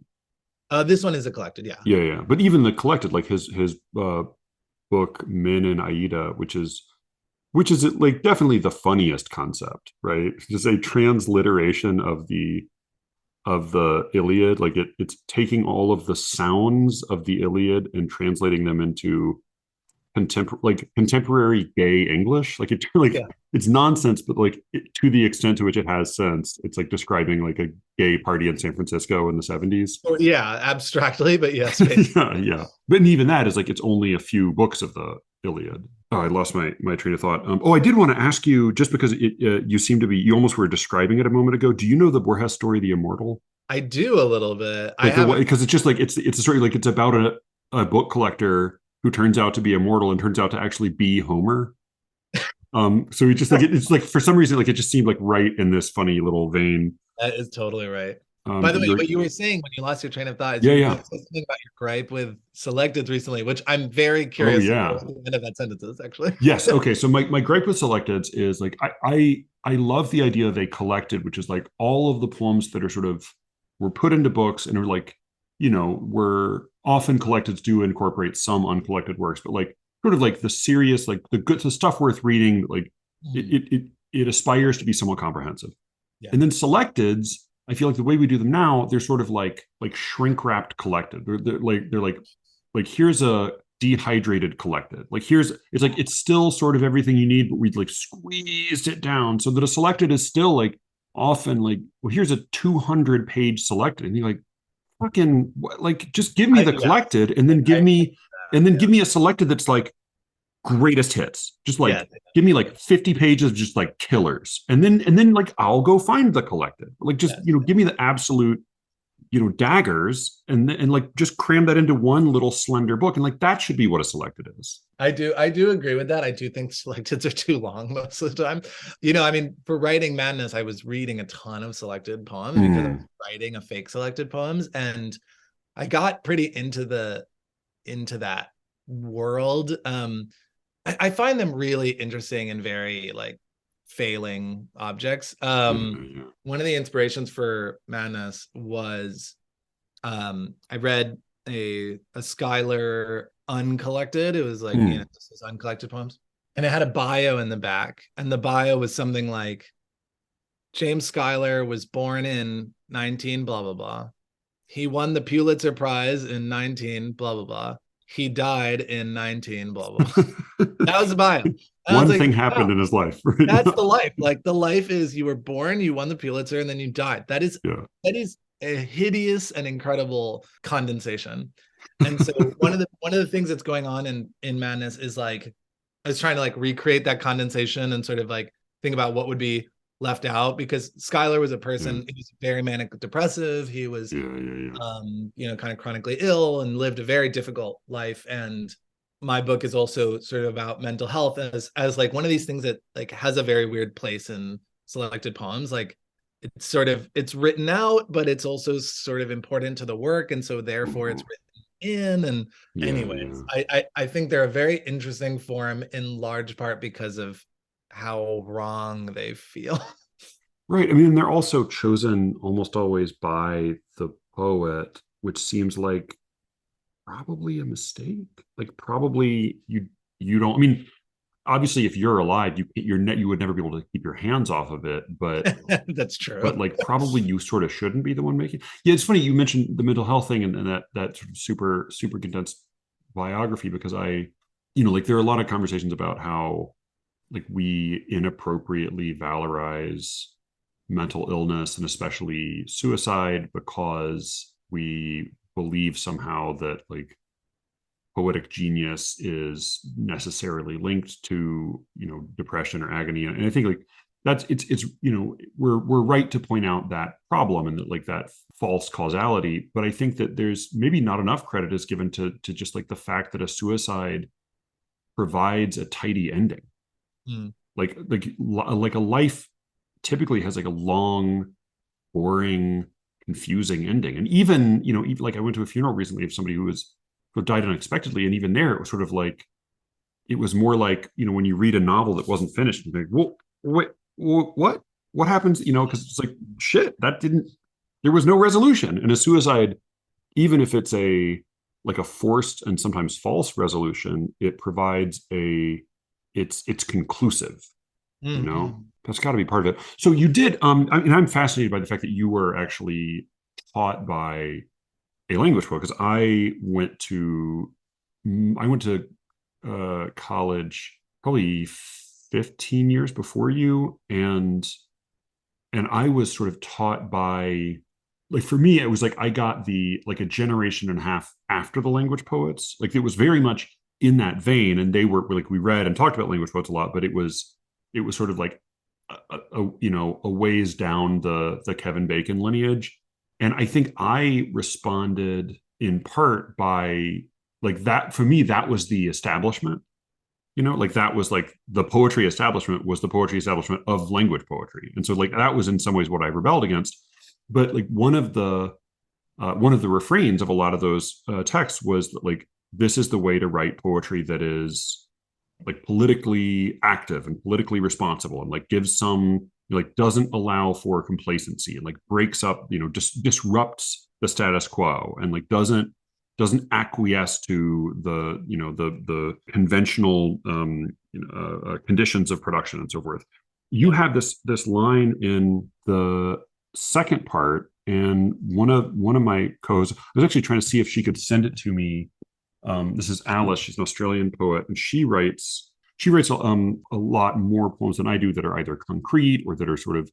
This one is a collected, yeah. Yeah. But even the collected, like his book Min and Aida, which is like definitely the funniest concept, right? Just a transliteration of the Iliad. Like it's taking all of the sounds of the Iliad and translating them into contemporary gay English. Like it's nonsense, but like to the extent to which it has sense, it's like describing like a gay party in San Francisco in the 70s. Yeah, abstractly, but yes. Yeah. But even that is like it's only a few books of the Iliad. Oh, I lost my train of thought. I did want to ask you, just because you seem to be, you almost were describing it a moment ago. Do you know the Borges story, The Immortal? I do a little bit. Like because it's just like it's a story, like it's about a book collector who turns out to be immortal and turns out to actually be Homer. So it's just like it's like for some reason like it just seemed like right in this funny little vein. That is totally right. By the way, what you were saying when you lost your train of thought is yeah. something about your gripe with selected recently, which I'm very curious. Oh, yeah. What the end of that sentence is actually. Yes. Okay. So my gripe with selecteds is like I love the idea of a collected, which is like all of the poems that are sort of were put into books and are like, were often collecteds do incorporate some uncollected works, but like sort of like the serious, like the stuff worth reading, like it aspires to be somewhat comprehensive. Yeah. And then selecteds, I feel like the way we do them now, they're sort of like shrink wrapped collected. They're like here's a dehydrated collected. Like it's still sort of everything you need, but we'd like squeezed it down so that a selected is still like often like, well, here's a 200-page selected, and you're like, fucking like just give me the collected, and then give me a selected that's like greatest hits. Just like give me like 50 pages of just like killers, and then like I'll go find the collected. Like just give me the absolute daggers, and like just cram that into one little slender book, and like that should be what a selected is. I do agree with that. I do think selecteds are too long most of the time. I mean, for writing Madness, I was reading a ton of selected poems because I was writing a fake selected poems, and I got pretty into that world. I find them really interesting and very like failing objects. One of the inspirations for Madness was I read a Schuyler uncollected. It was like this is uncollected poems, and it had a bio in the back, and the bio was something like James Schuyler was born in 19 blah blah blah. He won the Pulitzer Prize in 19 blah blah blah. He died in 19 blah blah blah. That was the bio. One thing happened in his life. Right? That's the life. Like the life is you were born, you won the Pulitzer, and then you died. That is a hideous and incredible condensation. And so one of the things that's going on in Madness is like I was trying to like recreate that condensation and sort of like think about what would be left out, because Schuyler was a person, he was very manic depressive. He was kind of chronically ill and lived a very difficult life. And my book is also sort of about mental health as like one of these things that like has a very weird place in selected poems. Like it's written out, but it's also sort of important to the work, and so therefore it's written in. And anyways, I think they're a very interesting form in large part because of how wrong they feel. Right. I mean, they're also chosen almost always by the poet, which seems like probably a mistake. Like probably you don't. I mean, obviously, if you're alive, you would never be able to keep your hands off of it. But that's true. But like probably you sort of shouldn't be the one making. Yeah, it's funny you mentioned the mental health thing and that sort of super condensed biography because like there are a lot of conversations about how like we inappropriately valorize mental illness and especially suicide because we believe somehow that like poetic genius is necessarily linked to depression or agony. And I think like it's we're right to point out that problem and that like that false causality, but I think that there's maybe not enough credit is given to just like the fact that a suicide provides a tidy ending. Mm. Like a life typically has like a long, boring, confusing ending. And even like I went to a funeral recently of somebody who died unexpectedly, and even there it was sort of like it was more like when you read a novel that wasn't finished, you're like, well, what happens? Because it's like shit that didn't. There was no resolution. And a suicide, even if it's a forced and sometimes false resolution, it provides it's conclusive. Mm-hmm. That's got to be part of it. So you did and I'm fascinated by the fact that you were actually taught by a language poet, because I went to college probably 15 years before you, and I was sort of taught by, like, for me it was like I got the like a generation and a half after the language poets. Like it was very much in that vein, and they were like, we read and talked about language poets a lot, but it was sort of like a ways down the Kevin Bacon lineage. And I think I responded in part by like that. For me, that was the establishment. Like that was like the poetry establishment was the poetry establishment of language poetry. And so like that was in some ways what I rebelled against. But like one of the refrains of a lot of those texts was that like this is the way to write poetry that is like politically active and politically responsible, and like gives some, like doesn't allow for complacency, and like breaks up, disrupts the status quo, and like doesn't acquiesce to the conventional conditions of production and so forth. You have this line in the second part, and one of my co-hosts, I was actually trying to see if she could send it to me. This is Alice. She's an Australian poet, and she writes a lot more poems than I do that are either concrete or that are sort of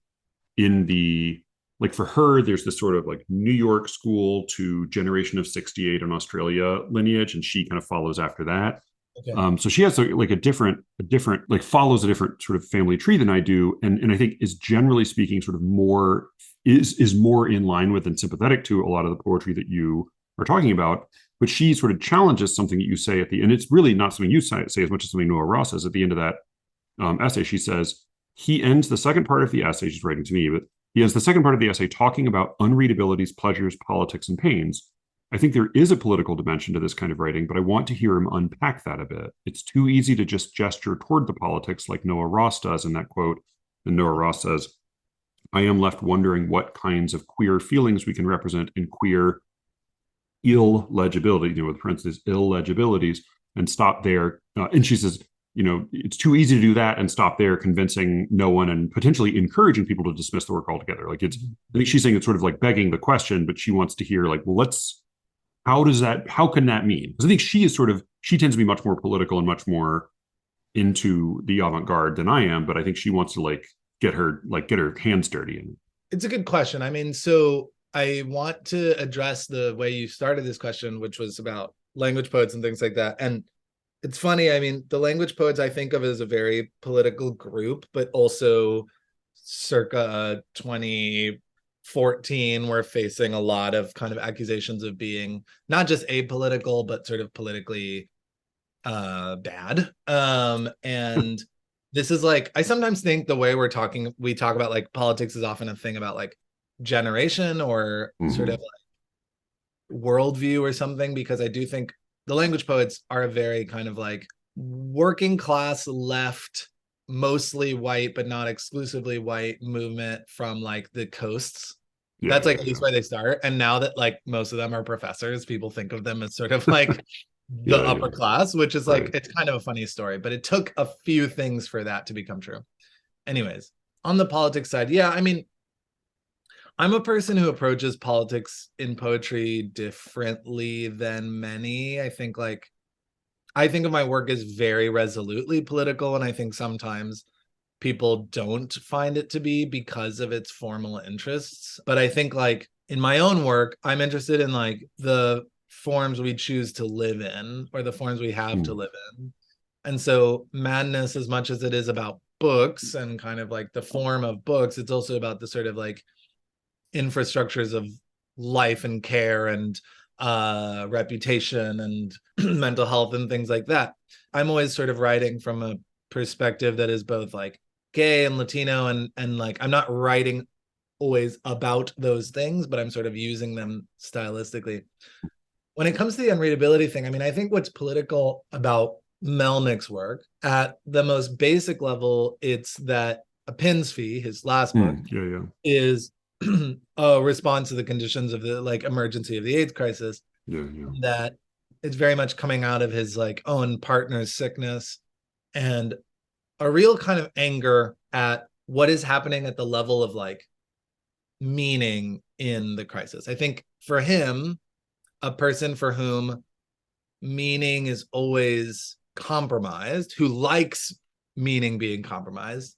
in the, like, for her, there's this sort of like New York school to generation of 68 in Australia lineage, and she kind of follows after that. Okay. So she has like a different like follows a different sort of family tree than I do, and I think is generally speaking sort of more is more in line with and sympathetic to a lot of the poetry that you are talking about. But she sort of challenges something that you say at the end. It's really not something you say as much as something Noah Ross says at the end of that essay. She says he ends the second part of the essay. She's writing to me, but he ends the second part of the essay talking about unreadabilities, pleasures, politics, and pains. I think there is a political dimension to this kind of writing, but I want to hear him unpack that a bit. It's too easy to just gesture toward the politics like Noah Ross does in that quote. And Noah Ross says, I am left wondering what kinds of queer feelings we can represent in queer illegibility, with parentheses, illegibilities, and stop there. And she says, it's too easy to do that and stop there, convincing no one and potentially encouraging people to dismiss the work altogether. Like I think she's saying it's sort of like begging the question, but she wants to hear like, well, how can that mean? Because I think she tends to be much more political and much more into the avant-garde than I am, but I think she wants to get her hands dirty in it. It's a good question. I mean, so I want to address the way you started this question, which was about language poets and things like that. And it's funny, I mean, the language poets I think of as a very political group, but also circa 2014, we're facing a lot of kind of accusations of being not just apolitical, but sort of politically bad. And this is like, I sometimes think the way we talk about like politics is often a thing about like generation or sort of like worldview or something, because I do think the language poets are a very kind of like working class left, mostly white but not exclusively white movement from like the coasts. That's like at least where they start. And now that like most of them are professors, people think of them as sort of like the upper class, which is like, it's kind of a funny story, but it took a few things for that to become true. Anyways, on the politics side, yeah, I mean, I'm a person who approaches politics in poetry differently than many. I think like I think of my work as very resolutely political, and I think sometimes people don't find it to be because of its formal interests. But I think like in my own work, I'm interested in like the forms we choose to live in or the forms we have to live in. And so madness, as much as it is about books and kind of like the form of books, it's also about the sort of like infrastructures of life and care and reputation and mental health and things like that. I'm always sort of writing from a perspective that is both like gay and Latino, and like I'm not writing always about those things, but I'm sort of using them stylistically. When it comes to the unreadability thing, I mean, I think what's political about Melnick's work at the most basic level, it's that A Pin's Fee, his last book, is a response to the conditions of the like emergency of the AIDS crisis. That it's very much coming out of his like own partner's sickness and a real kind of anger at what is happening at the level of like meaning in the crisis. I think for him, a person for whom meaning is always compromised, who likes meaning being compromised,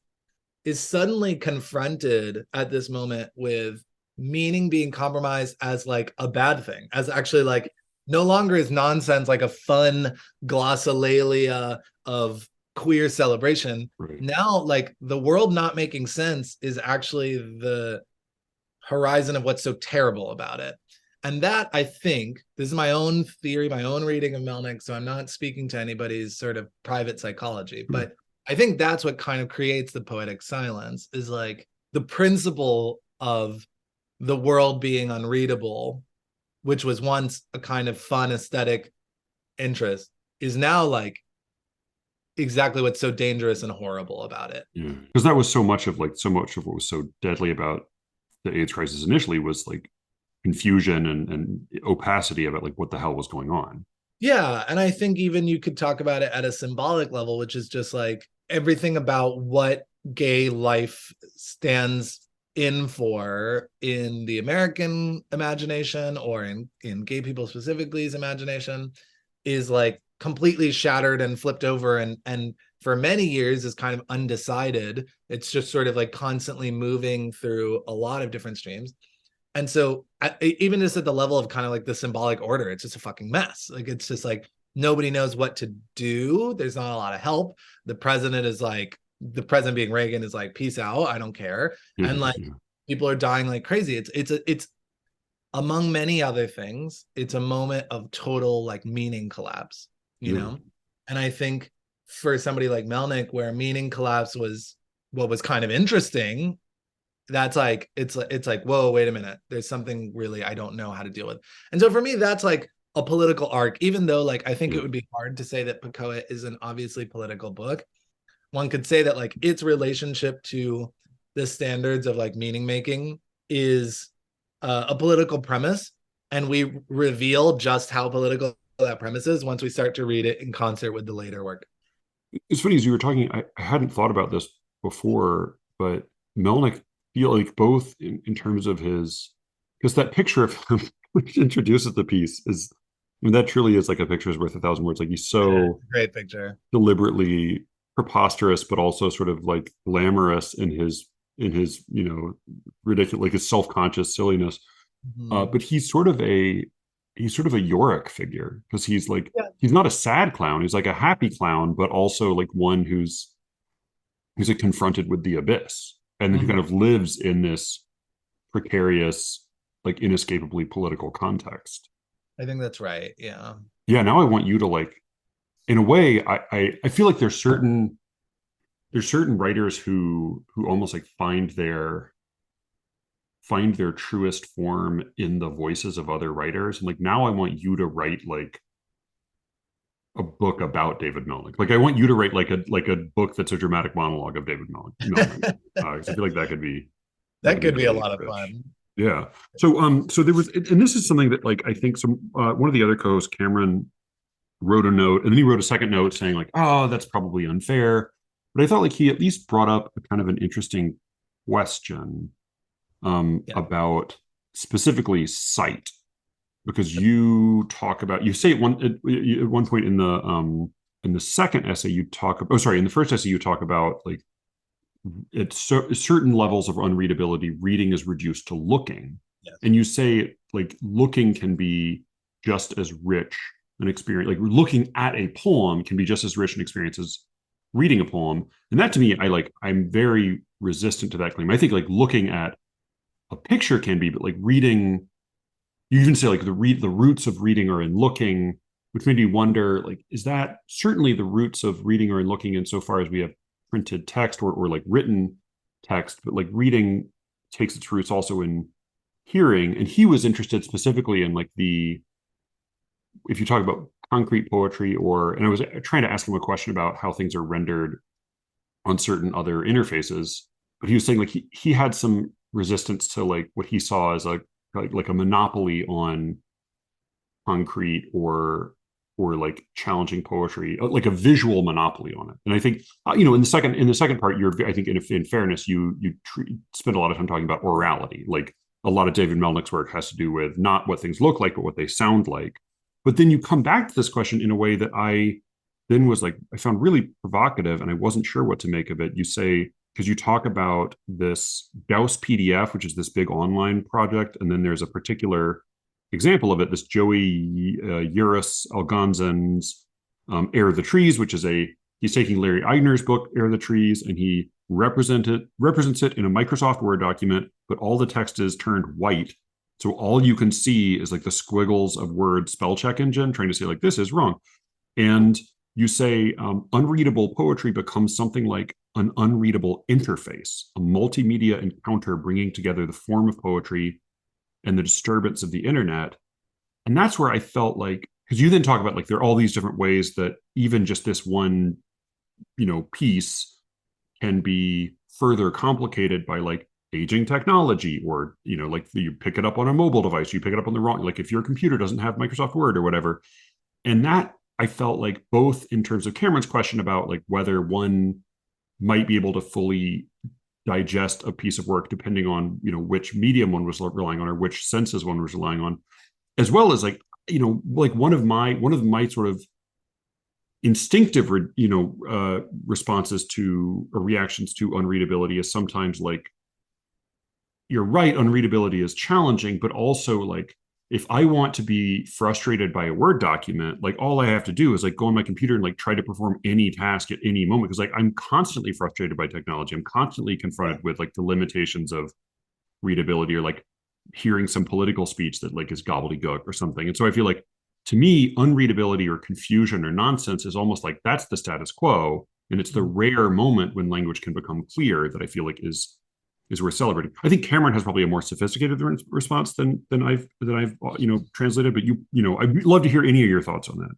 is suddenly confronted at this moment with meaning being compromised as like a bad thing, as actually like no longer is nonsense like a fun glossolalia of queer celebration. Right. Now, like the world not making sense is actually the horizon of what's so terrible about it. And that, I think, this is my own theory, my own reading of Melnick, so I'm not speaking to anybody's sort of private psychology, but I think that's what kind of creates the poetic silence, is like the principle of the world being unreadable, which was once a kind of fun aesthetic interest, is now like exactly what's so dangerous and horrible about it. Yeah, because that was so much of what was so deadly about the AIDS crisis initially was like confusion and opacity about like what the hell was going on. Yeah, and I think even you could talk about it at a symbolic level, which is just like everything about what gay life stands in for in the American imagination, or in gay people specifically's imagination, is like completely shattered and flipped over, and for many years is kind of undecided. It's just sort of like constantly moving through a lot of different streams. And so even just at the level of kind of like the symbolic order, it's just a fucking mess. Like it's just like nobody knows what to do. There's not a lot of help. The president is like, the president being Reagan is like, peace out, I don't care. And like people are dying like crazy. It's among many other things, it's a moment of total like meaning collapse, you know? And I think for somebody like Melnick, where meaning collapse was what was kind of interesting, that's like it's like, whoa, wait a minute, there's something really I don't know how to deal with. And so for me, that's like a political arc, even though like I think it would be hard to say that Pecoa is an obviously political book. One could say that like its relationship to the standards of like meaning making is a political premise, and we reveal just how political that premise is once we start to read it in concert with the later work. It's funny, as you were talking, I hadn't thought about this before, but Melnick feel like both in terms of his, because that picture of him which introduces the piece is, I mean, that truly is like a picture is worth 1,000 words. Like he's so great picture, deliberately preposterous, but also sort of like glamorous in his you know, ridiculous, like his self-conscious silliness. But he's sort of a Yorick figure, because he's like he's not a sad clown, he's like a happy clown, but also like one who's like confronted with the abyss, and who kind of lives in this precarious, like inescapably political context. I think that's right. Yeah, now I want you to like, in a way, I feel like there's certain writers who almost like find their truest form in the voices of other writers. And like now I want you to write like a book about David Melnick. Like I want you to write like a book that's a dramatic monologue of David Melnick. I feel like that could be really a lot of fun. Yeah. So there was, and this is something that like I think one of the other co-hosts, Cameron, wrote a note, and then he wrote a second note saying like, oh, that's probably unfair. But I thought like he at least brought up a kind of an interesting question about specifically sight. because you talk about, you say at one point in the second essay you talk, oh sorry, in the first essay you talk about like at certain levels of unreadability, reading is reduced to looking. Yes. And you say like looking can be just as rich an experience, like looking at a poem can be just as rich an experience as reading a poem. And that to me, I'm very resistant to that claim. I think like looking at a picture can be, but like reading, you even say like the roots of reading are in looking, which made me wonder, like, is that certainly the roots of reading are in looking insofar as we have printed text or like written text, but like reading takes its roots also in hearing. And he was interested specifically in like if you talk about concrete poetry and I was trying to ask him a question about how things are rendered on certain other interfaces, but he was saying like he had some resistance to like what he saw as like a monopoly on concrete or like challenging poetry, like a visual monopoly on it. And I think in the second part, I think in fairness, you spend a lot of time talking about orality. Like a lot of David Melnick's work has to do with not what things look like, but what they sound like. But then you come back to this question in a way that I found really provocative, and I wasn't sure what to make of it. You say, because you talk about this Gauss PDF, which is this big online project, and then there's a particular example of it, this Joey Urus Algonzan's Air of the Trees, which is he's taking Larry Eigner's book, Air of the Trees, and he represents it in a Microsoft Word document, but all the text is turned white. So all you can see is like the squiggles of Word spell check engine trying to say like, this is wrong. And you say unreadable poetry becomes something like an unreadable interface, a multimedia encounter bringing together the form of poetry and the disturbance of the internet. And that's where I felt like, because you then talk about like there are all these different ways that even just this one piece can be further complicated by like aging technology, or like you pick it up on a mobile device, you pick it up on the wrong, like if your computer doesn't have Microsoft Word or whatever. And that I felt like both in terms of Cameron's question about like whether one might be able to fully digest a piece of work depending on which medium one was relying on or which senses one was relying on, as well as like like one of my sort of instinctive responses to or reactions to unreadability is sometimes like, you're right, unreadability is challenging, but also like if I want to be frustrated by a Word document, like all I have to do is like go on my computer and like try to perform any task at any moment. Because like I'm constantly frustrated by technology. I'm constantly confronted with like the limitations of readability, or like hearing some political speech that like is gobbledygook or something. And so I feel like to me, unreadability or confusion or nonsense is almost like that's the status quo. And it's the rare moment when language can become clear that I feel like is worth celebrating. I think Cameron has probably a more sophisticated response than I've translated, but I'd love to hear any of your thoughts on that.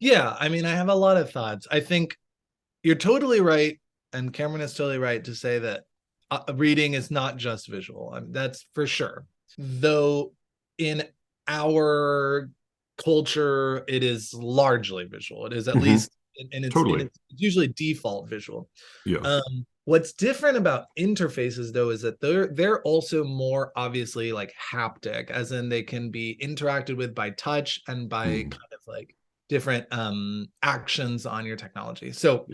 Yeah, I mean, I have a lot of thoughts. I think you're totally right, and Cameron is totally right to say that reading is not just visual. I mean, that's for sure. Though in our culture, it is largely visual. It is at least, and it's usually default visual. Yeah. What's different about interfaces, though, is that they're also more obviously like haptic, as in they can be interacted with by touch and by kind of like different actions on your technology. So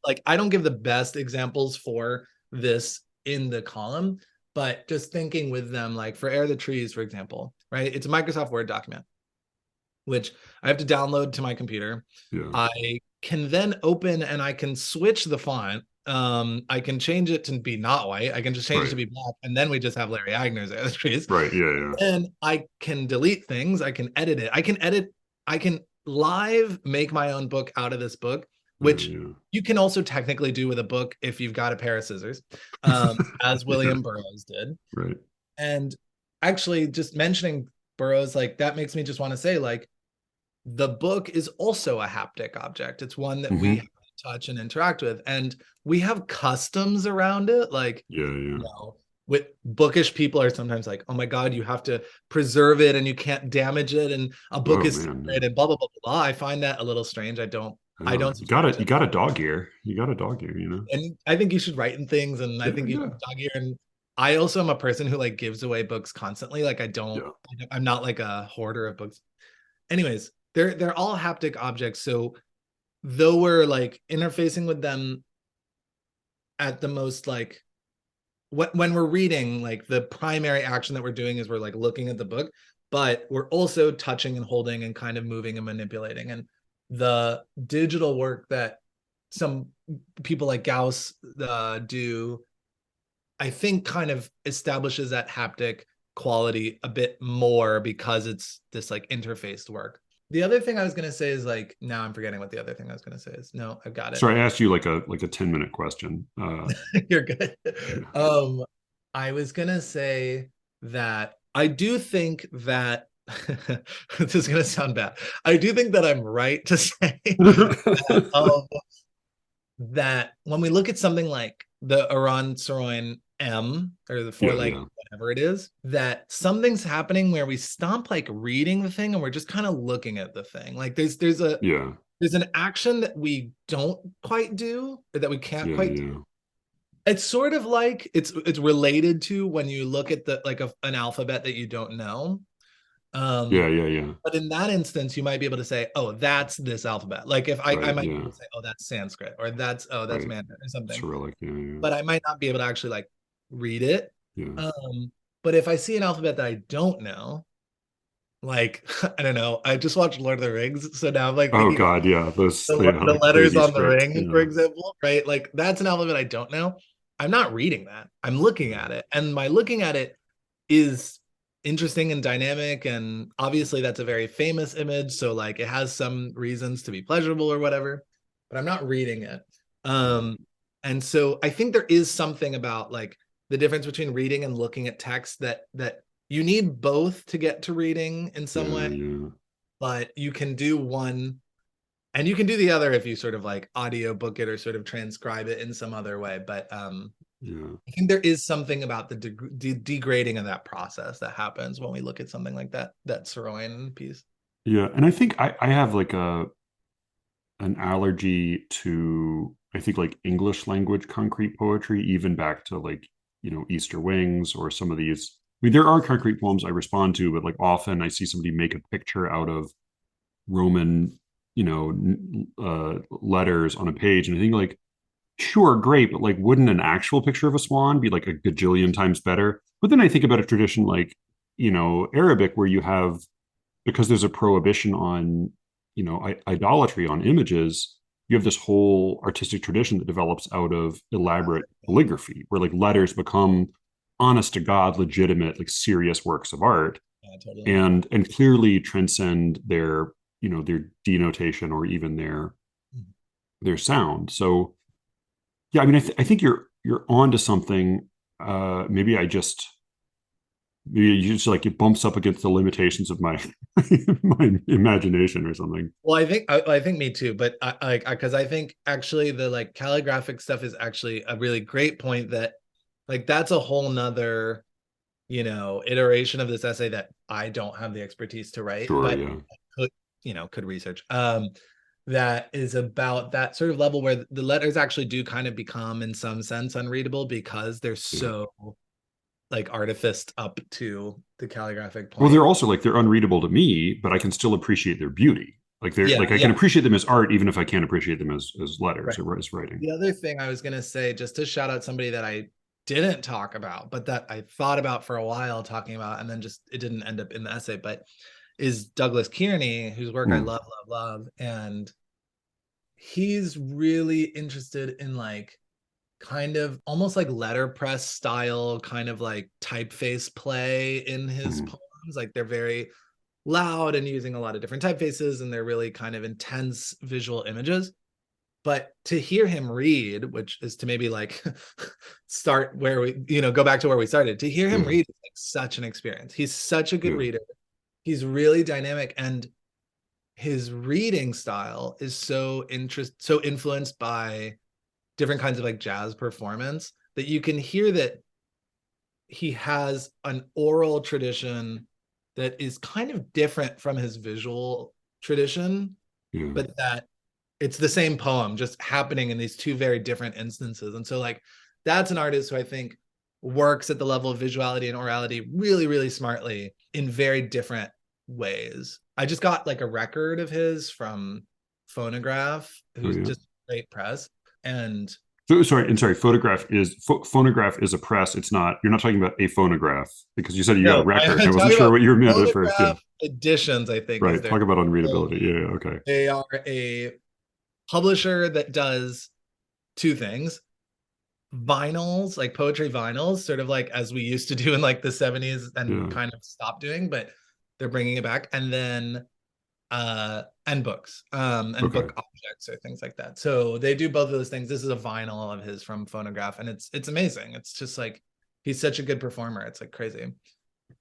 like I don't give the best examples for this in the column, but just thinking with them, like for Air of the Trees, for example, right? It's a Microsoft Word document, which I have to download to my computer. Yeah. I can then open and I can switch the font. I can change it to be not white. I can just change it to be black, and then we just have Larry Agner's Air of the Trees. Right. Yeah. And I can delete things. I can edit it. I can live make my own book out of this book, which you can also technically do with a book if you've got a pair of scissors, as William Burroughs did. Right. And actually, just mentioning Burroughs, like that makes me just want to say, like, the book is also a haptic object. It's one that we touch and interact with, and we have customs around it. Like, with bookish people are sometimes like, oh my God, you have to preserve it and you can't damage it, and a book is sacred and blah blah blah blah. I find that a little strange. I don't. You got a dog ear. You got a dog ear, And I think you should write in things, and I think you should dog ear. And I also am a person who like gives away books constantly. Like Yeah. I'm not like a hoarder of books. Anyways, they're all haptic objects. So though we're like interfacing with them at the most like when we're reading, like the primary action that we're doing is we're like looking at the book, but we're also touching and holding and kind of moving and manipulating. And the digital work that some people like Gauss do, I think kind of establishes that haptic quality a bit more because it's this like interfaced work. The other thing I was gonna say is like, now I'm forgetting what the other thing I was gonna say is. No, I've got it. Sorry, I asked you like a 10-minute question. You're good. Yeah. I was gonna say that I do think that this is gonna sound bad. I do think that I'm right to say that when we look at something like the Iran Saroyan M or the four Yeah, leg, yeah. whatever it is, that something's happening where we stop like reading the thing and we're just kind of looking at the thing. Like Yeah. there's an action that we don't quite do or that we can't Yeah, quite do. yeah. It's sort of like it's related to when you look at the like an alphabet that you don't know. Yeah, Um, yeah, yeah. but in that instance, you might be able to say, oh, that's this alphabet. Like if I Right, might be yeah. able to say, oh, that's Sanskrit, or that's Right. Mandarin or something. Cyrillic, yeah, yeah. But I might not be able to actually like read it. Yeah. But if I see an alphabet that I don't know, like I don't know, I just watched Lord of the Rings, so now I'm like Oh thinking God, yeah. Those yeah, the like letters crazy on the script. ring, for Yeah. example, right? Like that's an alphabet I don't know. I'm not reading that. I'm looking Yeah. at it, and my looking at it is interesting and dynamic, and obviously that's a very famous image, so like it has some reasons to be pleasurable or whatever, but I'm not reading it. Yeah. And so I think there is something about like the difference between reading and looking at text that you need both to get to reading in some Yeah, way, yeah. but you can do one and you can do the other if you sort of like audio book it or sort of transcribe it in some other way. But Yeah. I think there is something about the degrading of that process that happens when we look at something like that Saroyan piece. Yeah. And I think I have like an allergy to I think like English language concrete poetry, even back to like, Easter Wings or some of these. I mean, there are concrete poems I respond to, but like often I see somebody make a picture out of Roman, letters on a page, and I think like, sure, great, but like, wouldn't an actual picture of a swan be like a gajillion times better? But then I think about a tradition like, Arabic, where you have, because there's a prohibition on, idolatry on images, you have this whole artistic tradition that develops out of elaborate calligraphy, where like letters become honest to God, legitimate, like serious works of art, Yeah, totally. and clearly transcend their denotation or even their sound. So yeah, I mean, I think you're onto something. Maybe you just like it bumps up against the limitations of my my imagination or something. Well, I think me too, but I because I think actually the like calligraphic stuff is actually a really great point that like that's a whole nother iteration of this essay that I don't have the expertise to write, Sure, but yeah, could could research. That is about that sort of level where the letters actually do kind of become in some sense unreadable because they're yeah. so like artificed up to the calligraphic Well, point. they're also like they're unreadable to me, but I can still appreciate their beauty. Like they're Yeah, like I can yeah, appreciate them as art, even if I can't appreciate them as letters right. or as writing. The other thing I was gonna say, just to shout out somebody that I didn't talk about, but that I thought about for a while talking about, and then just it didn't end up in the essay, but is Douglas Kearney, whose work I Mm, love, love, love. And he's really interested in like kind of almost like letterpress style, kind of like typeface play in his mm, poems. Like they're very loud and using a lot of different typefaces, and they're really kind of intense visual images. But to hear him read, which is to maybe like start where we, go back to where we started, to hear him yeah, read is like such an experience. He's such a good yeah, reader. He's really dynamic, and his reading style is so influenced by different kinds of like jazz performance that you can hear that he has an oral tradition that is kind of different from his visual tradition, yeah. but that it's the same poem just happening in these two very different instances. And so like that's an artist who I think works at the level of visuality and orality really, really smartly in very different ways. I just got like a record of his from Phonograph, who's just great press. And sorry. Phonograph is a press. It's not. You're not talking about a phonograph because you said you got a record. I wasn't sure what you meant at first. Yeah. Editions, I think. Right. Talk about unreadability. Yeah. Okay. They are a publisher that does two things: vinyls, like poetry vinyls, sort of like as we used to do in like the 70s and kind of stopped doing, but they're bringing it back. And then and books and book objects or things like that. So they do both of those things. This is a vinyl of his from Phonograph, and it's amazing. It's just like he's such a good performer. It's like crazy.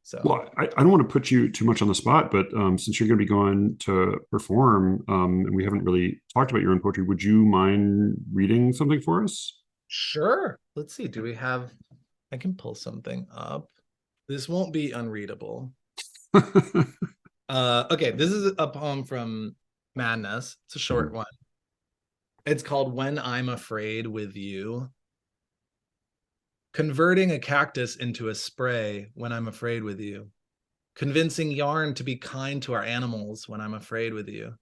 So well, I don't want to put you too much on the spot, but since you're going to be going to perform, and we haven't really talked about your own poetry, would you mind reading something for us? Sure. Let's see. Do we have? I can pull something up. This won't be unreadable. Okay, this is a poem from Madness. It's a short one. It's called When I'm Afraid with You. Converting a cactus into a spray when I'm afraid with you. Convincing yarn to be kind to our animals when I'm afraid with you.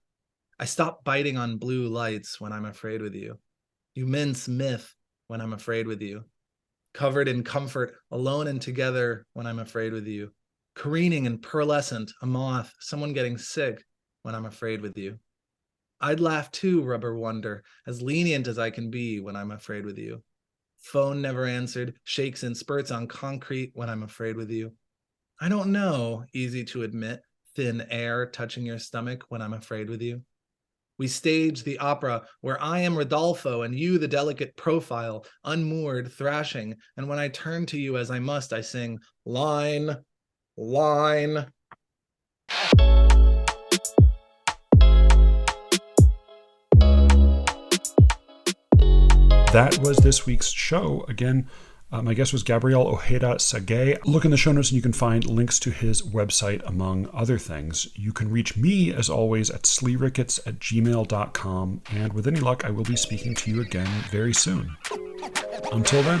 I stop biting on blue lights when I'm afraid with you. You mince myth when I'm afraid with you. Covered in comfort, alone and together when I'm afraid with you. Careening and pearlescent, a moth, someone getting sick when I'm afraid with you. I'd laugh too, Rubber Wonder, as lenient as I can be when I'm afraid with you. Phone never answered, shakes and spurts on concrete when I'm afraid with you. I don't know, easy to admit, thin air touching your stomach when I'm afraid with you. We stage the opera where I am Rodolfo and you the delicate profile, unmoored, thrashing, and when I turn to you as I must, I sing, line, line. That was this week's show. Again, my guest was Gabriel Ojeda-Sagué. Look in the show notes and you can find links to his website, among other things. You can reach me, as always, at SLEERICKETS@gmail.com. And with any luck, I will be speaking to you again very soon. Until then.